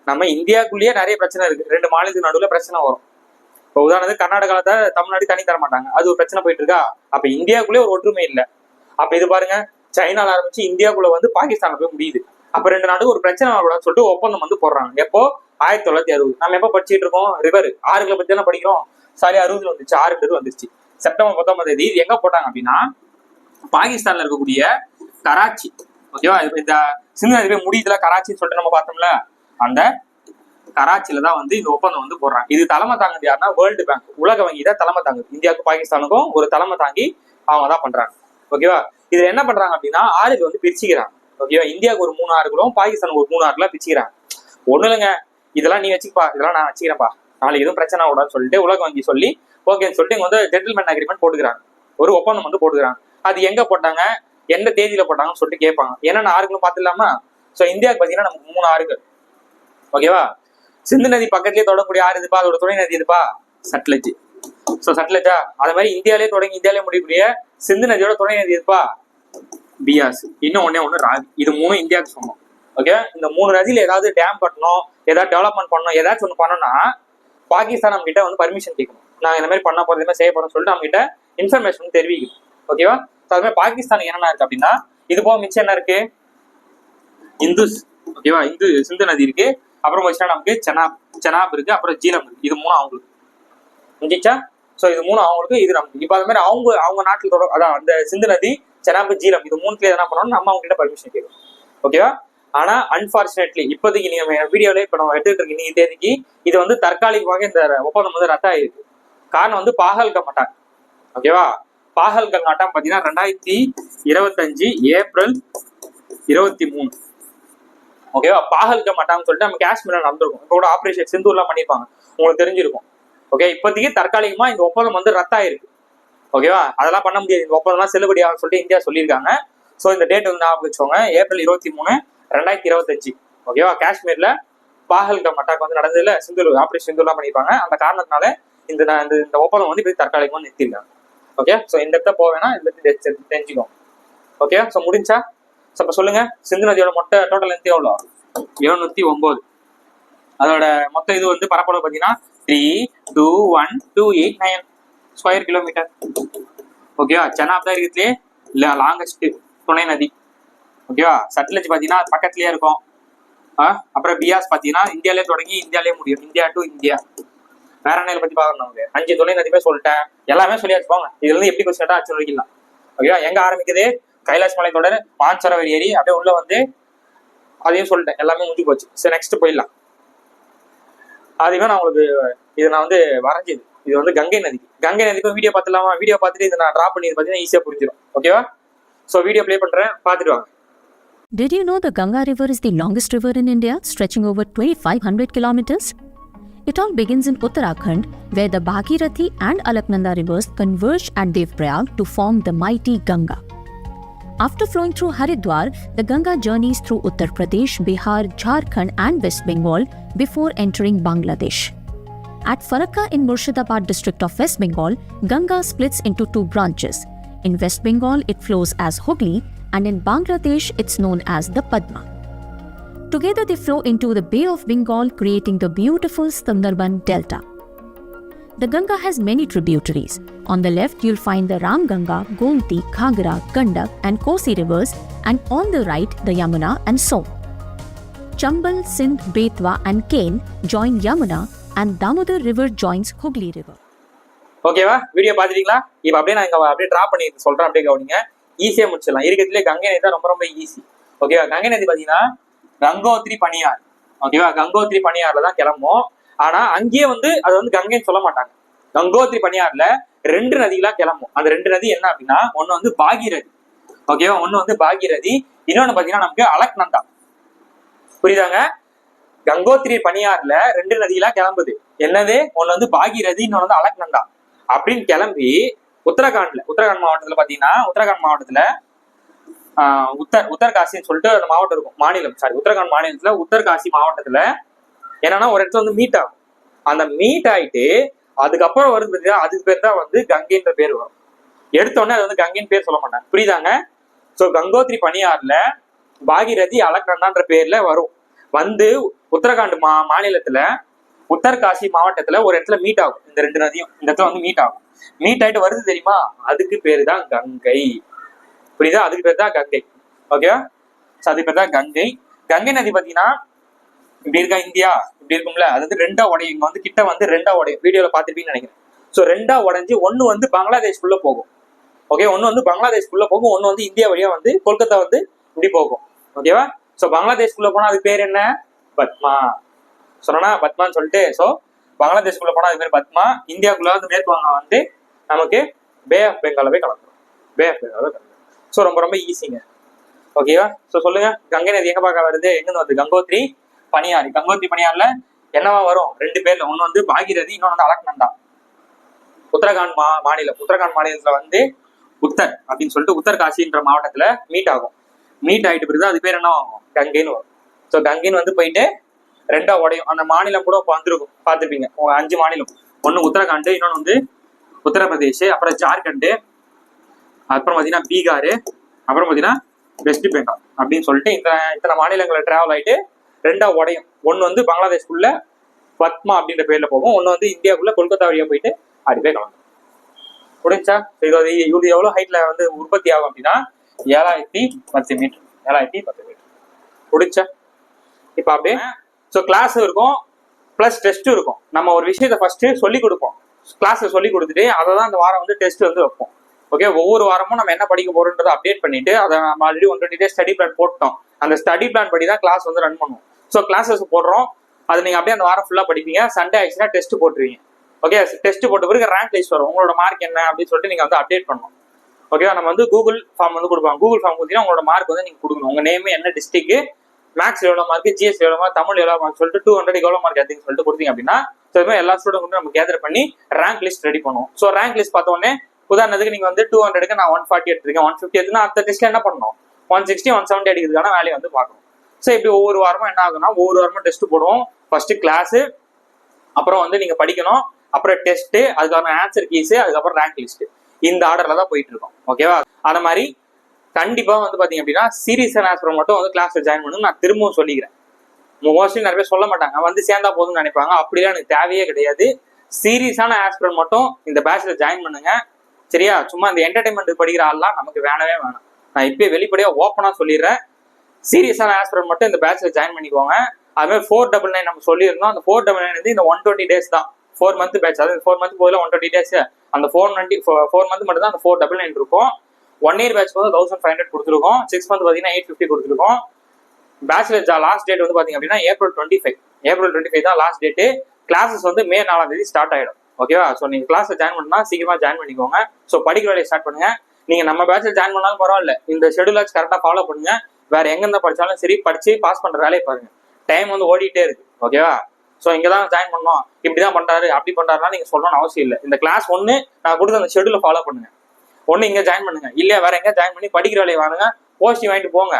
நம்ம இந்தியாவுக்குள்ளேயே நிறைய பிரச்சனை இருக்கு. 2 மாநிலத்துக்கு நடுவில் பிரச்சனை வரும். இப்போ உதாரணத்துக்கு கர்நாடகாவில் தமிழ்நாடு தனி தர மாட்டாங்க, அது ஒரு பிரச்சனை போயிட்டு இருக்கா. அப்ப இந்தியாவுக்குள்ளேயே ஒரு ஒற்றுமை இல்லை. அப்ப இது பாருங்க, சைனால ஆரம்பிச்சு இந்தியாவுக்குள்ள வந்து பாகிஸ்தான போய் முடியுது. அப்ப 2 நாடு ஒரு பிரச்சனை வரக்கூடாதுன்னு சொல்லிட்டு ஒப்பந்தம் வந்து போடுறாங்க. எப்போ? 1960. நம்ம எப்போ படிச்சுட்டு இருக்கோம்? ரிவர் ஆறுகளை பத்தி தானே படிக்கிறோம். 60 வந்துச்சு, 6 வந்துருச்சு. செப்டம்பர் 19ஆம் தேதி இது எங்க போட்டாங்க அப்படின்னா பாகிஸ்தான்ல இருக்கக்கூடிய கராச்சி. ஓகேவா, இந்த சிந்து நதி போய் முடியுதுல கராச்சின்னு சொல்லிட்டு நம்ம பார்த்தோம்ல, அந்த கராச்சியில தான் வந்து இந்த ஒப்பந்தம் வந்து போடுறாங்க. இது தலைமை தாங்குது யாருன்னா வேர்ல்டு பேங்க், உலக வங்கி தான் தலைமை தாங்குது. இந்தியாவுக்கும் பாகிஸ்தானுக்கும் ஒரு தலைமை தாங்கி அவங்க தான் பண்றாங்க. ஓகேவா, இதுல என்ன பண்றாங்க அப்படின்னா ஆறுகள் வந்து பிரிச்சுக்கிறாங்க. ஓகேவா, இந்தியாவுக்கு ஒரு 3 ஆறுகளும் பாகிஸ்தானுக்கு ஒரு 3 ஆறுகளா பிரிச்சுக்கிறாங்க. ஒண்ணு இல்லைங்க, இதெல்லாம் நீ வச்சுக்கப்பா, இதெல்லாம் நான் வச்சுக்கிறேன்ப்பா, நாளைக்கு எதுவும் பிரச்சனை கூடாதுன்னு சொல்லிட்டு உலக வங்கி சொல்லி ஓகேன்னு சொல்லிட்டு இங்க வந்து ஜென்டில்மேன் அக்ரிமெண்ட் போட்டுக்கிறாங்க, ஒரு ஒப்பந்தம் வந்து போட்டுக்கிறாங்க. அது எங்க போட்டாங்க, எந்த தேதியில போட்டாங்கன்னு சொல்லிட்டு கேட்பாங்க. என்னென்ன ஆறுகளும் பார்த்துலாமா? ஸோ இந்தியாவுக்கு பாத்தீங்கன்னா நமக்கு 3 ஆறுகள். ஓகேவா, சிந்து நதி பக்கத்துலேயே தொடங்கக்கூடிய ஆறு இதுப்பா, அதோட துணை நதி இதுப்பா சட்லஜ். ஸோ சட்லஜா, அது மாதிரி இந்தியாவிலே தொடங்கி இந்தியாவிலே முடியக்கூடிய சிந்து நதியோட துணை நதி இதுப்பா பியாஸ். இன்னும் ஒண்ணு ராவி. இது 3 இந்தியாவுக்கு சொன்னோம். ஓகே, இந்த 3 நதியில ஏதாவது டேம் கட்டணும், ஏதாவது டெவலப்மெண்ட் பண்ணணும், ஏதாச்சும் ஒன்று பண்ணணும்னா பாகிஸ்தான் நம்ம கிட்ட வந்து பர்மிஷன் கேட்கணும். நான் இந்த மாதிரி பண்ண போறது மாதிரி செய்ய போறேன்னு சொல்லிட்டு நம்ம கிட்ட இன்ஃபர்மேஷன் தெரிவிக்கணும். ஓகேவா, அது மாதிரி பாகிஸ்தான் என்னென்ன இருக்கு அப்படின்னா இது போக மிச்சம் என்ன இருக்கு? இந்துஸ். ஓகேவா, சிந்து நதி இருக்கு, அப்புறம் நமக்கு செனாப் இருக்கு, அப்புறம் ஜீலம் இருக்கு. இது 3 அவங்களுக்கு முடிஞ்சிச்சா? ஸோ இது 3 அவங்களுக்கு, இது நமக்கு. இப்போ அது மாதிரி அவங்க நாட்டில் அதான் அந்த சிந்து நதி, செனாப், ஜீலம், இது 3த்துல என்ன பண்ணணும், நம்ம அவங்க கிட்ட பர்மிஷன் கேட்கணும். ஓகேவா, ஆனா அன்பார்ச்சுனேட்லி இப்போதைக்கு நீங்க வீடியோல இப்ப நம்ம எடுத்துட்டு இருக்க இன்னைக்கு தேதிக்கு இது வந்து தற்காலிகமாக இந்த ஒப்பந்தம் வந்து ரத்து ஆயிருக்கு. காரணம் வந்து பாகல்காம் அட்டாக். ஓகேவா, பாகல்காம் அட்டாக் பாத்தீங்கன்னா 2025 ஏப்ரல் 23. ஓகேவா, பாகல்காம் அட்டாக்னு சொல்லிட்டு நம்ம காஷ்மீர்ல நடந்திருக்கும். இப்போ கூட ஆபரேஷன் சிந்தூர்லாம் பண்ணிருப்பாங்க, உங்களுக்கு தெரிஞ்சிருக்கும். ஓகே, இப்போதைக்கு தற்காலிகமா இந்த ஒப்பந்தம் வந்து ரத்தாயிருக்கு. ஓகேவா, அதெல்லாம் பண்ண முடியாது, இந்த ஒப்பந்தம்லாம் செல்லுபடி ஆகும் சொல்லிட்டு இந்தியா சொல்லியிருக்காங்க. ஸோ இந்த டேட் வந்து ஞாபகம் வச்சுக்கோங்க, ஏப்ரல் 23, 2025. ஓகேவா, காஷ்மீர்ல பாகல்காம் அட்டாக் வந்து நடந்ததுல ஆபரேஷன் சிந்தூர்லாம் பண்ணிருப்பாங்க. அந்த காரணத்தினால இந்த ஒப்பந்தம் வந்து இப்படி தற்காலிகமா நிறுத்திருக்காங்க. ஓகே, ஸோ இந்த இடத்த போவேன்னா இந்த தெரிஞ்சுக்கோங்க. ஓகே, ஸோ முடிஞ்சா? ஸோ இப்போ சொல்லுங்க, சிந்து நதியோட மொத்த டோட்டல் லென்த் எவ்வளோ? 709. அதோட மொத்த இது வந்து பரப்பளவு பார்த்தீங்கன்னா 321,289 ஸ்கொயர் கிலோமீட்டர். ஓகேவா. செனாப் தான் இருக்கிறதுலே லாங்கஸ்ட் துணை நதி. ஓகேவா. சட்லஜ் பார்த்தீங்கன்னா பக்கத்துலயே இருக்கும். அப்புறம் பியாஸ் பார்த்தீங்கன்னா இந்தியாவிலே தொடங்கி இந்தியாவிலே முடியும். India to India. வேற என்ன பத்தி பார்க்கணும். நமக்கு 5 துணை நதிமே சொல்லிட்டேன், எல்லாமே சொல்லியாச்சு. போங்க, இதுல இருந்து எப்படி கொஸ்டின் ஆச்சு வைக்கலாம். ஓகேவா. எங்க ஆரம்பிக்குது? கைலாஷ் மலை தொடர், மான்சரோவர் ஏரி, அப்படியே உள்ள வந்து அதையும் சொல்லிட்டேன், எல்லாமே முடிஞ்சு போச்சு. சரி, நெக்ஸ்ட் போயிடலாம். அதுவே நான் உங்களுக்கு இது நான் வந்து வரைஞ்சது. இது வந்து கங்கை நதி. கங்கை நதிக்கும் வீடியோ பார்த்துலாமா? வீடியோ பார்த்துட்டு இதை நான் டிராப் பண்ணி பார்த்தீங்கன்னா ஈஸியாக புரிஞ்சிடும். ஓகேவா. ஸோ வீடியோ ப்ளே பண்ணுறேன், பார்த்துட்டு வாங்க. Did you know the Ganga River is the longest river in India, stretching over 2,500 kilometers? It all begins in Uttarakhand, where the Bhagirathi and Alaknanda rivers converge at Devprayag to form the mighty Ganga. After flowing through Haridwar, the Ganga journeys through Uttar Pradesh, Bihar, Jharkhand and West Bengal before entering Bangladesh. At Farakka in Murshidabad district of West Bengal, Ganga splits into 2 branches. In West Bengal, it flows as Hooghly, and in Bangladesh, it's known as the Padma. Together, they flow into the Bay of Bengal, creating the beautiful Sundarban Delta. The Ganga has many tributaries. On the left, you'll find the Ramganga, Gomti, Ghagra, Gandak, and Kosi rivers, and on the right, the Yamuna and Son. Chambal, Sindh, Betwa, and Kain join Yamuna, and Damodar River joins Hooghly River. ஓகேவா. Video பார்த்துட்டீங்களா? இப்போ அப்படியே நான் இங்கே அப்படியே drop பண்ணி சொல்கிறேன், அப்படியே கவனிங்க. ஈஸியாக முடிச்சிடலாம். இருக்கிறதுலே கங்கை நதி தான் ரொம்ப ரொம்ப ஈஸி. ஓகேவா. கங்கை நதி பார்த்தீங்கன்னா கங்கோத்ரி பனியார். ஓகேவா. கங்கோத்ரி பனியார்ல தான் கிளம்பும். ஆனா அங்கேயே வந்து அது வந்து கங்கைன்னு சொல்ல மாட்டாங்க. கங்கோத்ரி பனியார்ல 2 நதிகளா கிளம்பும். அந்த 2 நதி என்ன அப்படின்னா, ஒண்ணு வந்து பாகீரதி. ஓகேவா. ஒண்ணு வந்து பாகீரதி, இன்னொன்னு பாத்தீங்கன்னா நமக்கு அலக்நந்தா. புரியுதாங்க? கங்கோத்ரி பனியார்ல 2 நதிகளா கிளம்புது. என்னது? ஒண்ணு வந்து பாகீரதி, இன்னொன்னு வந்து அலக்நந்தா. அப்படின்னு கிளம்பி உத்தரகாண்ட் மாவட்டத்துல பாத்தீங்கன்னா, உத்தரகாண்ட் மாவட்டத்துல உத்தர்காசின்னு சொல்லிட்டு அந்த மாவட்டம் இருக்கும், மாநிலம். உத்தரகாண்ட் மாநிலத்துல உத்தர்காசி மாவட்டத்துல என்னன்னா ஒரு இடத்துல வந்து மீட் ஆகும். அந்த மீட் ஆயிட்டு அதுக்கப்புறம் வருது பார்த்தீங்கன்னா, அதுக்கு பேர் தான் வந்து கங்கைன்ற பேர் வரும். எடுத்தோடனே அது வந்து கங்கைன்னு பேர் சொல்ல மாட்டாங்க. புரியுதாங்க? ஸோ கங்கோத்ரி பனியார்ல பாகீரதி அலக்நந்தான்ற பேர்ல வரும். வந்து உத்தரகாண்ட் மாநிலத்துல உத்தர்காசி மாவட்டத்துல ஒரு இடத்துல மீட் ஆகும். இந்த 2 நதியும் இந்த இடத்துல வந்து மீட் ஆகும். மீட் ஆயிட்டு வருது தெரியுமா, அதுக்கு பேரு தான் கங்கை. புரியுதா? அதுக்கு பேர் தான் கங்கை. ஓகேவா. ஸோ அதுக்கு பேர் தான் கங்கை. கங்கை நதி பாத்தீங்கன்னா இப்படி இருக்கா, இந்தியா இப்படி இருக்கும்ல, அது வந்து 2ஆ உடையும். இங்க வந்து கிட்ட வந்து 2ஆ உடையும். வீடியோல பாத்துருப்பீங்கன்னு நினைக்கிறேன். ஸோ 2ஆ உடைஞ்சு ஒன்னு வந்து பங்களாதேஷ்குள்ள போகும். ஓகே. ஒன்னு வந்து பங்களாதேஷ்குள்ள போகும், ஒன்னு வந்து இந்தியா வழியா வந்து கொல்கத்தா வந்து இப்படி போகும். ஓகேவா. ஸோ பங்களாதேஷ்குள்ள போனா அது பேர் என்ன? பத்மா. சொன்னா பத்மான்னு சொல்லிட்டு. ஸோ பங்களாதேஷ்குள்ள போனா அது பேர் பத்மா. இந்தியாவுக்குள்ள வந்து மேற்கு வங்கம் வந்து நமக்கு பே ஆஃப் பெங்காலவே கலந்துரும். பே ஆஃப் பெங்காலவே கலந்துரும். ஸோ ரொம்ப ரொம்ப ஈஸிங்க. ஓகேவா. ஸோ சொல்லுங்க, கங்கை நதி எங்க பார்க்க வருது? எங்கன்னு வருது? கங்கோத்ரி பனியார். கங்கோத்ரி பனியார்ல என்னவா வரும்? 2 பேர்ல, ஒன்னு வந்து பாகீரதி, இன்னொன்னு வந்து அலக்நந்தா. உத்தரகாண்ட் மாநிலம். உத்தரகாண்ட் மாநிலத்துல வந்து உத்தர் அப்படின்னு சொல்லிட்டு உத்தர்காசின்ற மாவட்டத்துல மீட் ஆகும். மீட் ஆயிட்டு பிறகு அது பேர் என்ன ஆகும்? கங்கைன்னு வரும். ஸோ கங்கைன்னு வந்து போயிட்டு 2ஆ உடையும். அந்த மாநிலம் கூட வந்துருக்கும், பார்த்துருப்பீங்க. 5 மாநிலம். ஒன்னு உத்தரகாண்ட், இன்னொன்னு வந்து உத்தரப்பிரதேஷ், அப்புறம் ஜார்க்கண்ட், அப்புறம் பாத்தீங்கன்னா பீகார், அப்புறம் பாத்தீங்கன்னா வெஸ்ட் பெங்கால் அப்படின்னு சொல்லிட்டு இத்தனை மாநிலங்களை டிராவல் ஆயிட்டு 2ஆ உடையும். ஒன்னு வந்து பங்களாதேஷ்குள்ள பத்மா அப்படின்ற பேர்ல போகும், ஒன்னு வந்து இந்தியாவுக்குள்ள கொல்கத்தா வழியா போயிட்டு அப்படியே கலந்துரும். முடிஞ்சா? இது எவ்வளவு ஹைட்ல வந்து உற்பத்தி ஆகும் அப்படின்னா 7,010 மீட்டர். 7,010 மீட்டர். முடிச்சா? இப்ப அப்படியே ஸோ கிளாஸ் இருக்கும், பிளஸ் டெஸ்ட் இருக்கும். நம்ம ஒரு விஷயத்த ஃபர்ஸ்ட் சொல்லி கொடுப்போம், கிளாஸ்ல சொல்லி கொடுத்துட்டு அதை தான் அந்த வாரம் வந்து டெஸ்ட் வந்து வைப்போம். ஓகே. ஒவ்வொரு வாரமும் நம்ம என்ன படிக்க போறோன்றதை அப்டேட் பண்ணிட்டு அதை நம்ம ஆல்ரெடி 120 days ஸ்டடி பிளான் போட்டோம். அந்த ஸ்டடி பிளான் படி தான் கிளாஸ் வந்து ரன் பண்ணுவோம். ஸோ கிளாஸஸ் போடுறோம், அது நீங்க அப்படியே அந்த வாரம் ஃபுல்லா படிப்பீங்க. சண்டே ஆயிடுச்சுன்னா டெஸ்ட் போட்டுருவீங்க. ஓகே. டெஸ்ட் போட்ட பிறகு ரேங்க் லிஸ்ட் வரும், உங்களோட மார்க் என்ன அப்படின்னு சொல்லிட்டு நீங்க வந்து அப்டேட் பண்ணணும். ஓகேவா. நம்ம வந்து கூகுள் ஃபார்ம் வந்து கொடுப்பாங்க. கூகுள் ஃபார்ம் கொடுத்தீங்கன்னா உங்களோட மார்க் வந்து நீங்க கொடுக்கணும். உங்க நேம் என்ன, டிஸ்ட்ரிக்ட், மேக்ஸ் எவ்வளவு மார்க், ஜிஎஸ் எவ்வளவு மார்க், தமிழ் எவ்வளவு மார்க் சொல்லிட்டு 200 எவ்வளவு மார்க் எடுத்தீங்கன்னு சொல்லிட்டு கொடுத்தீங்க அப்படின்னா எல்லா ஸ்டூடெண்ட் வந்து நம்ம கேதர் பண்ணி ரேங்க் லிஸ்ட் ரெடி பண்ணுவோம். ஸோ ரேங்க் லிஸ்ட் பார்த்த உடனே உதாரணத்துக்கு நீங்க வந்து 200க்கு நான் 140 எடுத்திருக்கேன், 150 எடுத்துனா அடுத்த டெஸ்ட்ல என்ன பண்ணணும்? 160, 170 அடிக்கிறதுக்கான வேலையை வந்து பார்க்கணும். ஸோ இப்படி ஒவ்வொரு வாரமும் என்ன ஆகும்னா, ஒவ்வொரு வாரமும் டெஸ்ட் போடுவோம். ஃபர்ஸ்ட் கிளாஸ், அப்புறம் வந்து நீங்க படிக்கணும், அப்புறம் டெஸ்ட், அதுக்கான ஆன்சர் கீஸ், அதுக்கப்புறம் ரேங்க் லிஸ்ட். இந்த ஆர்டர்ல தான் போயிட்டு இருக்கோம். ஓகேவா. அந்த மாதிரி கண்டிப்பா வந்து பாத்தீங்க அப்படின்னா சீரியஸ் அண்ட் ஆஸ்பிரண்ட் மட்டும் வந்து கிளாஸ்ல ஜாயின் பண்ணணும். நான் திரும்பவும் சொல்லிக்கிறேன், மோஸ்ட்லி நிறைய பேர் சொல்ல மாட்டாங்க, வந்து சேர்ந்தா போதும்னு நினைப்பாங்க. அப்படிலாம் எனக்கு தேவையே கிடையாது. சீரியஸான ஆஸ்பிரண்ட் மட்டும் இந்த பேட்ச்ல ஜாயின் பண்ணுங்க, சரியா? சும்மா இந்த என்டர்டைன்மெண்ட் படிக்கிற ஆள்லாம் நமக்கு வேணவே வேணாம். நான் இப்பயே வெளிப்படையா ஓப்பனா சொல்லிடுறேன். சீரியஸான ஆஸ்பிரண்ட் மட்டும் இந்த பேட்ச்ல ஜாயின் பண்ணிக்கோங்க. அது மாதிரி 499 நம்ம சொல்லியிருந்தோம். அந்த 499 வந்து இந்த 120 days தான், 4 month பேட்ச். அதாவது 4 month போதில் 120 days. அந்த 4 month மட்டும் தான் அந்த 499 இருக்கும். 1 year பேட்ச் வந்து 1500 கொடுத்துருக்கோம். 6 month பார்த்தீங்கன்னா 850 கொடுத்துருக்கோம். பேட்ச்லர் லாஸ்ட் டேட் வந்து பாத்தீங்க அப்படின்னா ஏப்ரல் 25 தான் லாஸ்ட் டேட்டு. கிளாஸஸ் வந்து மே 4ஆம் தேதி ஸ்டார்ட் ஆயிடும். ஓகேவா? ஸோ நீங்க கிளாஸ் ஜாயின் பண்ணா சீக்கிரமா ஜாயின் பண்ணிக்கோங்க. ஸோ படிக்கிற வேலையை ஸ்டார்ட் பண்ணுங்க. நீங்க நம்ம பேட்ச்ல ஜாயின் பண்ணாலும் பரவாயில்ல, இந்த ஷெடியூலாச்சும் கரெக்டா ஃபாலோ பண்ணுங்க. வேற எங்க இருந்தா படிச்சாலும் சரி, படிச்சு பாஸ் பண்ற வேலையை பாருங்க. டைம் வந்து ஓடிட்டே இருக்கு. ஓகேவா? ஸோ இங்கதான் ஜாயின் பண்ணோம், இப்படிதான் பண்றாரு அப்படி பண்றாருன்னா நீங்க சொல்லணும்னு அவசியம் இல்லை. இந்த கிளாஸ் ஒன்னு நான் கொடுத்த அந்த ஷெடியூல ஃபாலோ பண்ணுங்க. ஒன்னு இங்க ஜாயின் பண்ணுங்க, இல்லையா வேற எங்க ஜாயின் பண்ணி படிக்கிற வேலையை வாங்குங்க, போஸ்டிங் வாங்கிட்டு போங்க.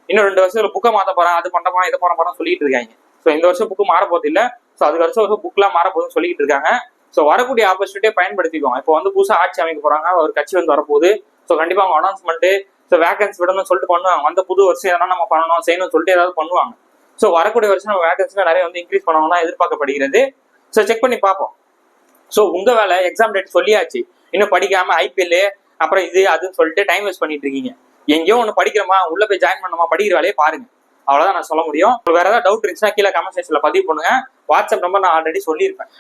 இன்னும் 2 வருஷத்துல புக்கை மாத்த போறேன், அது பண்ண போறேன், இதை பண்ண போறேன் சொல்லிட்டு இருக்காங்க. ஸோ இந்த வருஷம் புக்கு மாற போறது இல்லை. ஸோ அதுக்கு வருஷம் புக்லாம் மாற போகுதுன்னு சொல்லிட்டு இருக்காங்க. ஸோ வரக்கூடிய ஆப்பர்ச்சுனிட்டியை பயன்படுத்திக்கோங்க. இப்போ வந்து புதுசாக ஆட்சி அமைக்க போறாங்க, ஒரு கட்சி வந்து வரப்போகுது. ஸோ கண்டிப்பா அவங்க அனௌன்ஸ்மெண்ட், ஸோ வேகன்சி விடணும்னு சொல்லிட்டு பண்ணுவாங்க. வந்த புது வருஷம் எதனா நம்ம பண்ணணும் செய்யணும்னு சொல்லிட்டு ஏதாவது பண்ணுவாங்க. ஸோ வரக்கூடிய வருஷம் நம்ம வேகன்சி நிறைய வந்து இன்க்ரீஸ் பண்ணுவாங்கன்னா எதிர்பார்க்கப்படுகிறது. ஸோ செக் பண்ணி பார்ப்போம். ஸோ உங்க வேலை எக்ஸாம் டேட் சொல்லியாச்சு, இன்னும் படிக்காம IPL அப்புறம் இது அதுன்னு சொல்லிட்டு டைம் வேஸ்ட் பண்ணிட்டு இருக்கீங்க. எங்கேயோ ஒன்று படிக்கிறோமா, உள்ள போய் ஜாயின் பண்ணணுமா, படிக்கிற வேலையை பாருங்க. அவ்வளவுதான் நான் சொல்ல முடியும். வேற ஏதாவது டவுட் இருந்துச்சுன்னா கீழே கமெண்ட் செக்ஷன்ல பதிவு பண்ணுங்க. வாட்ஸ்அப் நம்பர் நான் ஆல்ரெடி சொல்லியிருப்பேன்.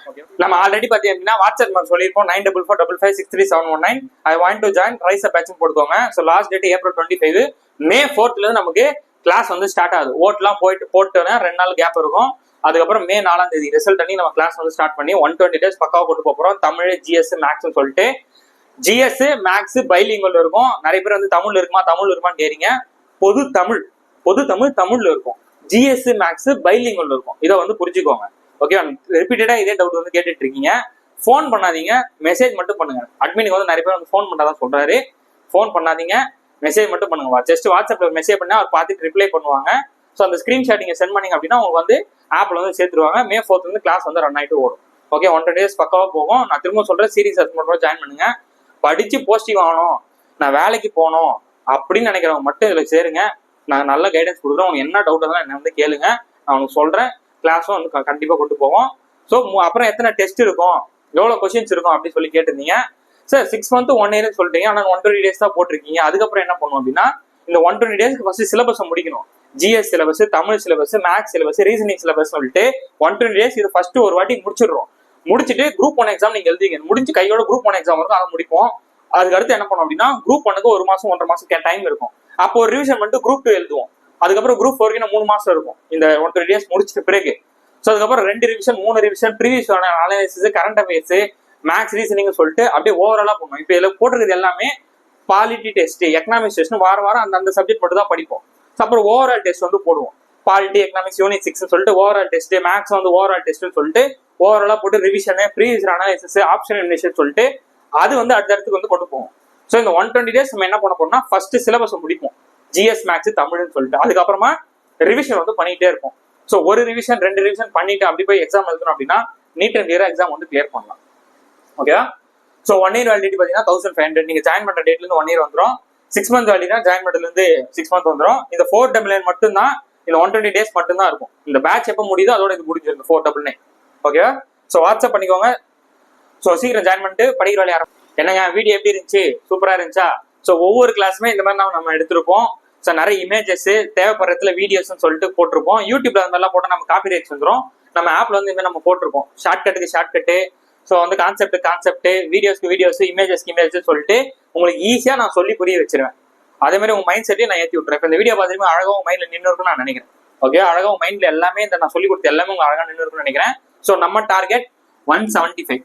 நம்ம ஆல்ரெடி பார்த்தீங்க அப்படின்னா வாட்ஸ்அப் நம்பர் சொல்லியிருப்போம், 9445563719. I want to join rise a batch போட்டுக்கோங்க. So last date April 25. May 4th நமக்கு கிளாஸ் வந்து ஸ்டார்ட் ஆகுது. ஓட்லாம் போட்டோன்னா 2 நாள் கேப் இருக்கும். அதுக்கப்புறம் மே 4ஆம் தேதி ரிசல்ட் அன்னி நம்ம கிளாஸ் வந்து ஸ்டார்ட் பண்ணி 120 days பக்காவா கொண்டு போறோம். தமிழ், GS, மேக்ஸ்ன்னு சொல்லிட்டு GS, மேக்ஸ் பைலிங்குவல் இருக்கும். நிறைய பேர் வந்து தமிழ் இருக்குமான்னு கேறீங்க. பொது தமிழ் தமிழ்ல இருக்கும். GS, மேக்ஸ் பைலிங்குவல் இருக்கும். இதை வந்து புரிஞ்சுக்கோங்க. ஓகே, ரிப்பீட்டடா இதே டவுட் வந்து கேட்டுட்டு இருக்கீங்க. ஃபோன் பண்ணாதீங்க, மெசேஜ் மட்டும் பண்ணுங்க. அட்மினுக்கு வந்து நிறைய பேர் வந்து ஃபோன் பண்ணாதான் சொல்றாரு. ஃபோன் பண்ணாதீங்க, மெசேஜ் மட்டும் பண்ணுங்க. ஜஸ்ட் வாட்ஸ்அப்ல மெசேஜ் பண்ணா அவர் பார்த்துட்டு ரிப்ளை பண்ணுவாங்க. ஸோ அந்த ஸ்கிரீன்ஷாட் நீங்க சென்ட் பண்ணீங்க அப்படின்னா உங்களுக்கு வந்து ஆப்ல வந்து சேர்த்துருவாங்க. மே 4th வந்து கிளாஸ் வந்து ரன் ஆயிட்டு ஓடும். ஓகே, 120 days பக்காவா போகும். நான் திரும்ப சொல்றேன், சீரியஸ் அசஸ்மெண்ட் ஜாயின் பண்ணுங்க. படிச்சு போஸ்டிங் வாங்கணும், நான் வேலைக்கு போகணும் அப்படின்னு நினைக்கிறவங்க மட்டும் இதுல சேருங்க. நான் நல்ல கைடன்ஸ் கொடுக்குறேன். உங்களுக்கு என்ன டவுட் இருந்தாலும் என்ன வந்து கேளுங்க, நான் உங்களுக்கு சொல்றேன். கிளாஸும் வந்து கண்டிப்பா கொண்டு போவோம். ஸோ அப்புறம் எத்தனை டெஸ்ட் இருக்கும், எவ்வளவு கொஸ்டின்ஸ் இருக்கும் அப்படின்னு சொல்லி கேட்டிருந்தீங்க. சார் 6 month 1 year சொல்லிட்டீங்க, ஆனால் 120 days தான் போட்டிருக்கீங்க. அதுக்கப்புறம் என்ன பண்ணுவோம் அப்படின்னா, இந்த 120 daysக்கு ஃபர்ஸ்ட் சிலபஸ் முடிக்கணும். GS syllabus, Tamil syllabus, maths syllabus, reasoning syllabus சொல்லிட்டு 120 days இது ஃபர்ஸ்ட் ஒரு வாட்டி முடிச்சிடுறோம். முடிச்சுட்டு குரூப் 1 எக்ஸாம் நீங்க எழுதிங்க. முடிஞ்சு கையோட குரூப் 1 எக்ஸாம் இருக்கும், அதை முடிப்போம். அதுக்கு அடுத்து என்ன பண்ணோம் அப்படின்னா, குரூப் 1க்கு 1 மாசம் 1.5 மாசம் டைம் இருக்கும். அப்போ ஒரு ரிவிஷன் பண்ணிட்டு குரூப் 2 எழுதுவோம். அதுக்கப்புறம் குரூப் 4க்கு 3 மாசம் இருக்கும் இந்த 120 days முடிச்சிட்டு பிறகு. ஸோ அதுக்கப்புறம் 2 revision 3 revision, previous analysis, current affairs, maths, reasoning சொல்லிட்டு அப்படியே ஓவராலா பண்ணுவோம். இப்போ இதில் போட்டிருக்கிறது எல்லாமே பாலிட்டி டெஸ்ட், எக்கனாமிக்ஸ் டெஸ்ட், வாரம் அந்த சப்ஜெக்ட் மட்டும் தான் படிப்போம். அப்புறம் ஓவரால் டெஸ்ட் வந்து போடுவோம். பாலிட்டி, எக்கனாமிக்ஸ், யூனிட் 6 சொல்லிட்டு ஓவரால் டெஸ்ட், மேக்ஸ் வந்து ஓவரால் டெஸ்ட்னு சொல்லிட்டு ஓவராலா போட்டு revision, previous analysis, option elimination சொல்லிட்டு அது வந்து அடுத்தடுத்து வந்து கொண்டு போவோம். ஸோ இந்த 120 days நம்ம என்ன பண்ண போறோம்னா, ஃபர்ஸ்ட் சிலபஸ் முடிப்போம், GS, மேக்ஸ், தமிழ்னு சொல்லிட்டு. அதுக்கப்புறமா ரிவிஷன் வந்து பண்ணிட்டே இருப்போம். ஸோ ஒரு ரிவிஷன் 2 ரிவிஷன் பண்ணிட்டு அப்படி போய் எக்ஸாம் எழுதணும் அப்படின்னா நீட் அண்ட் கிளியரா எக்ஸாம் வந்து கிளியர் பண்ணலாம். ஓகேவா? ஸோ 1 year வேலிடிட்டி பார்த்தீங்கன்னா 1500. நீங்க ஜாயின் பண்ற டேட்ல இருந்து 1 year வந்துடும். 6 month வேலிடினா ஜாயின் பண்றதுல இருந்து 6 month வந்துடும். இந்த 499 மட்டும் தான், இந்த 120 days மட்டும் தான் இருக்கும். இந்த பேட்ச் எப்போ முடியுதோ அதோட இது முடிஞ்சிருக்கு 499. ஓகேவா? ஸோ வாட்ஸ்அப் பண்ணிக்கோங்க. ஸோ சீக்கிரம் ஜாயின் பண்ணிட்டு படிக்கிற வேலையை ஆரம்பிக்கும். என்னங்க வீடியோ எப்படி இருந்துச்சு? சூப்பரா இருந்துச்சா? ஸோ ஒவ்வொரு கிளாஸுமே இந்த மாதிரி நம்ம எடுத்திருப்போம். ஸோ நிறைய இமேஜஸ், தேவைப்படுறதுல வீடியோஸ் சொல்லிட்டு போட்டிருப்போம். யூடியூப்ல அந்த மாதிரிலாம் போட்டால் நம்ம காப்பி ரைட்ஸ் வந்துடும். நம்ம ஆப்ல வந்து இந்த மாதிரி நம்ம போட்டிருப்போம். ஷார்ட்கட்டு, ஸோ வந்து கான்செப்ட், வீடியோஸ், இமேஜஸ் சொல்லிட்டு உங்களுக்கு ஈஸியா நான் சொல்லி புரிய வச்சிருவேன். அதே மாதிரி உங்க மைண்ட் செட்டையும் நான் ஏற்றி விட்டுறேன். இப்போ இந்த வீடியோ பார்த்துட்டு அழகா உங்க மைண்ட்ல நின்று இருக்குன்னு நான் நினைக்கிறேன். ஓகே, அழகா உங்க மைண்ட்ல எல்லாமே இந்த நான் சொல்லி கொடுத்த எல்லாமே உங்க அழகா நின்று இருக்குன்னு நினைக்கிறேன். ஸோ நம்ம டார்கெட் 175.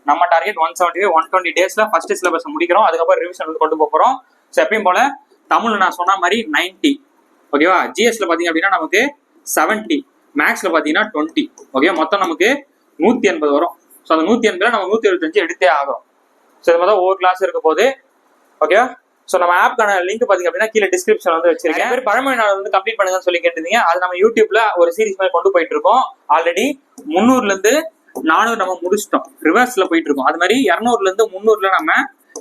120 daysல ஃபர்ஸ்ட் சிலபஸ் முடிக்கிறோம். அதுக்கப்புறம் ரிவிஷன் வந்து கொண்டு போறோம். ஸோ எப்பயும் போல தமிழ்ல நான் சொன்ன மாதிரி 90. ஓகேவா? GSல பாத்தீங்க அப்படின்னா நமக்கு 70, மேக்ஸ்ல பாத்தீங்கன்னா 20. ஓகே, மொத்தம் நமக்கு 180 வரும். ஸோ அந்த 180 நம்ம 175 எடுத்தே ஆகிறோம். ஸோ இது மாதிரி ஒவ்வொரு கிளாஸ் இருக்க போது. ஓகே, ஸோ நம்ம ஆப்க்கான லிங்க் பாத்தீங்க அப்படின்னா கீழே டிஸ்கிரிப்ஷன் வந்து வச்சிருக்கேன். பேர் பழமொழி நாள் வந்து கம்ப்ளீட் பண்ணுங்கன்னு சொல்லி கேட்டிருந்தீங்க. அது நம்ம யூடியூப்ல ஒரு சீரிஸ் மாதிரி கொண்டு போயிட்டு இருக்கோம். ஆல்ரெடி 300ல இருந்து 400 நம்ம முடிச்சிட்டோம், ரிவர்ஸ்ல போயிட்டு இருக்கோம். அது மாதிரி 200ல இருந்து 300ல நம்ம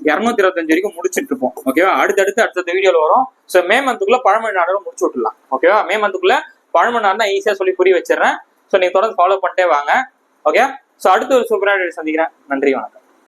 225 வரைக்கும் முடிச்சிட்டு இருப்போம். ஓகேவா? அடுத்த வீடியோல வரும். ஸோ மே மந்த்துக்குள்ள பழமொழி நாடகம் முடிச்சு விட்டுலாம். ஓகேவா? மே மந்த்துக்குள்ள பழமனார்னா ஈஸியா சொல்லி புரிய வச்சிடறேன். ஸோ நீங்க தொடர்ந்து ஃபாலோ பண்ணிட்டே வாங்க. ஓகே, ஸோ அடுத்த ஒரு சூப்பரான வீடியோ சந்திக்கிறேன். நன்றி, வணக்கம்.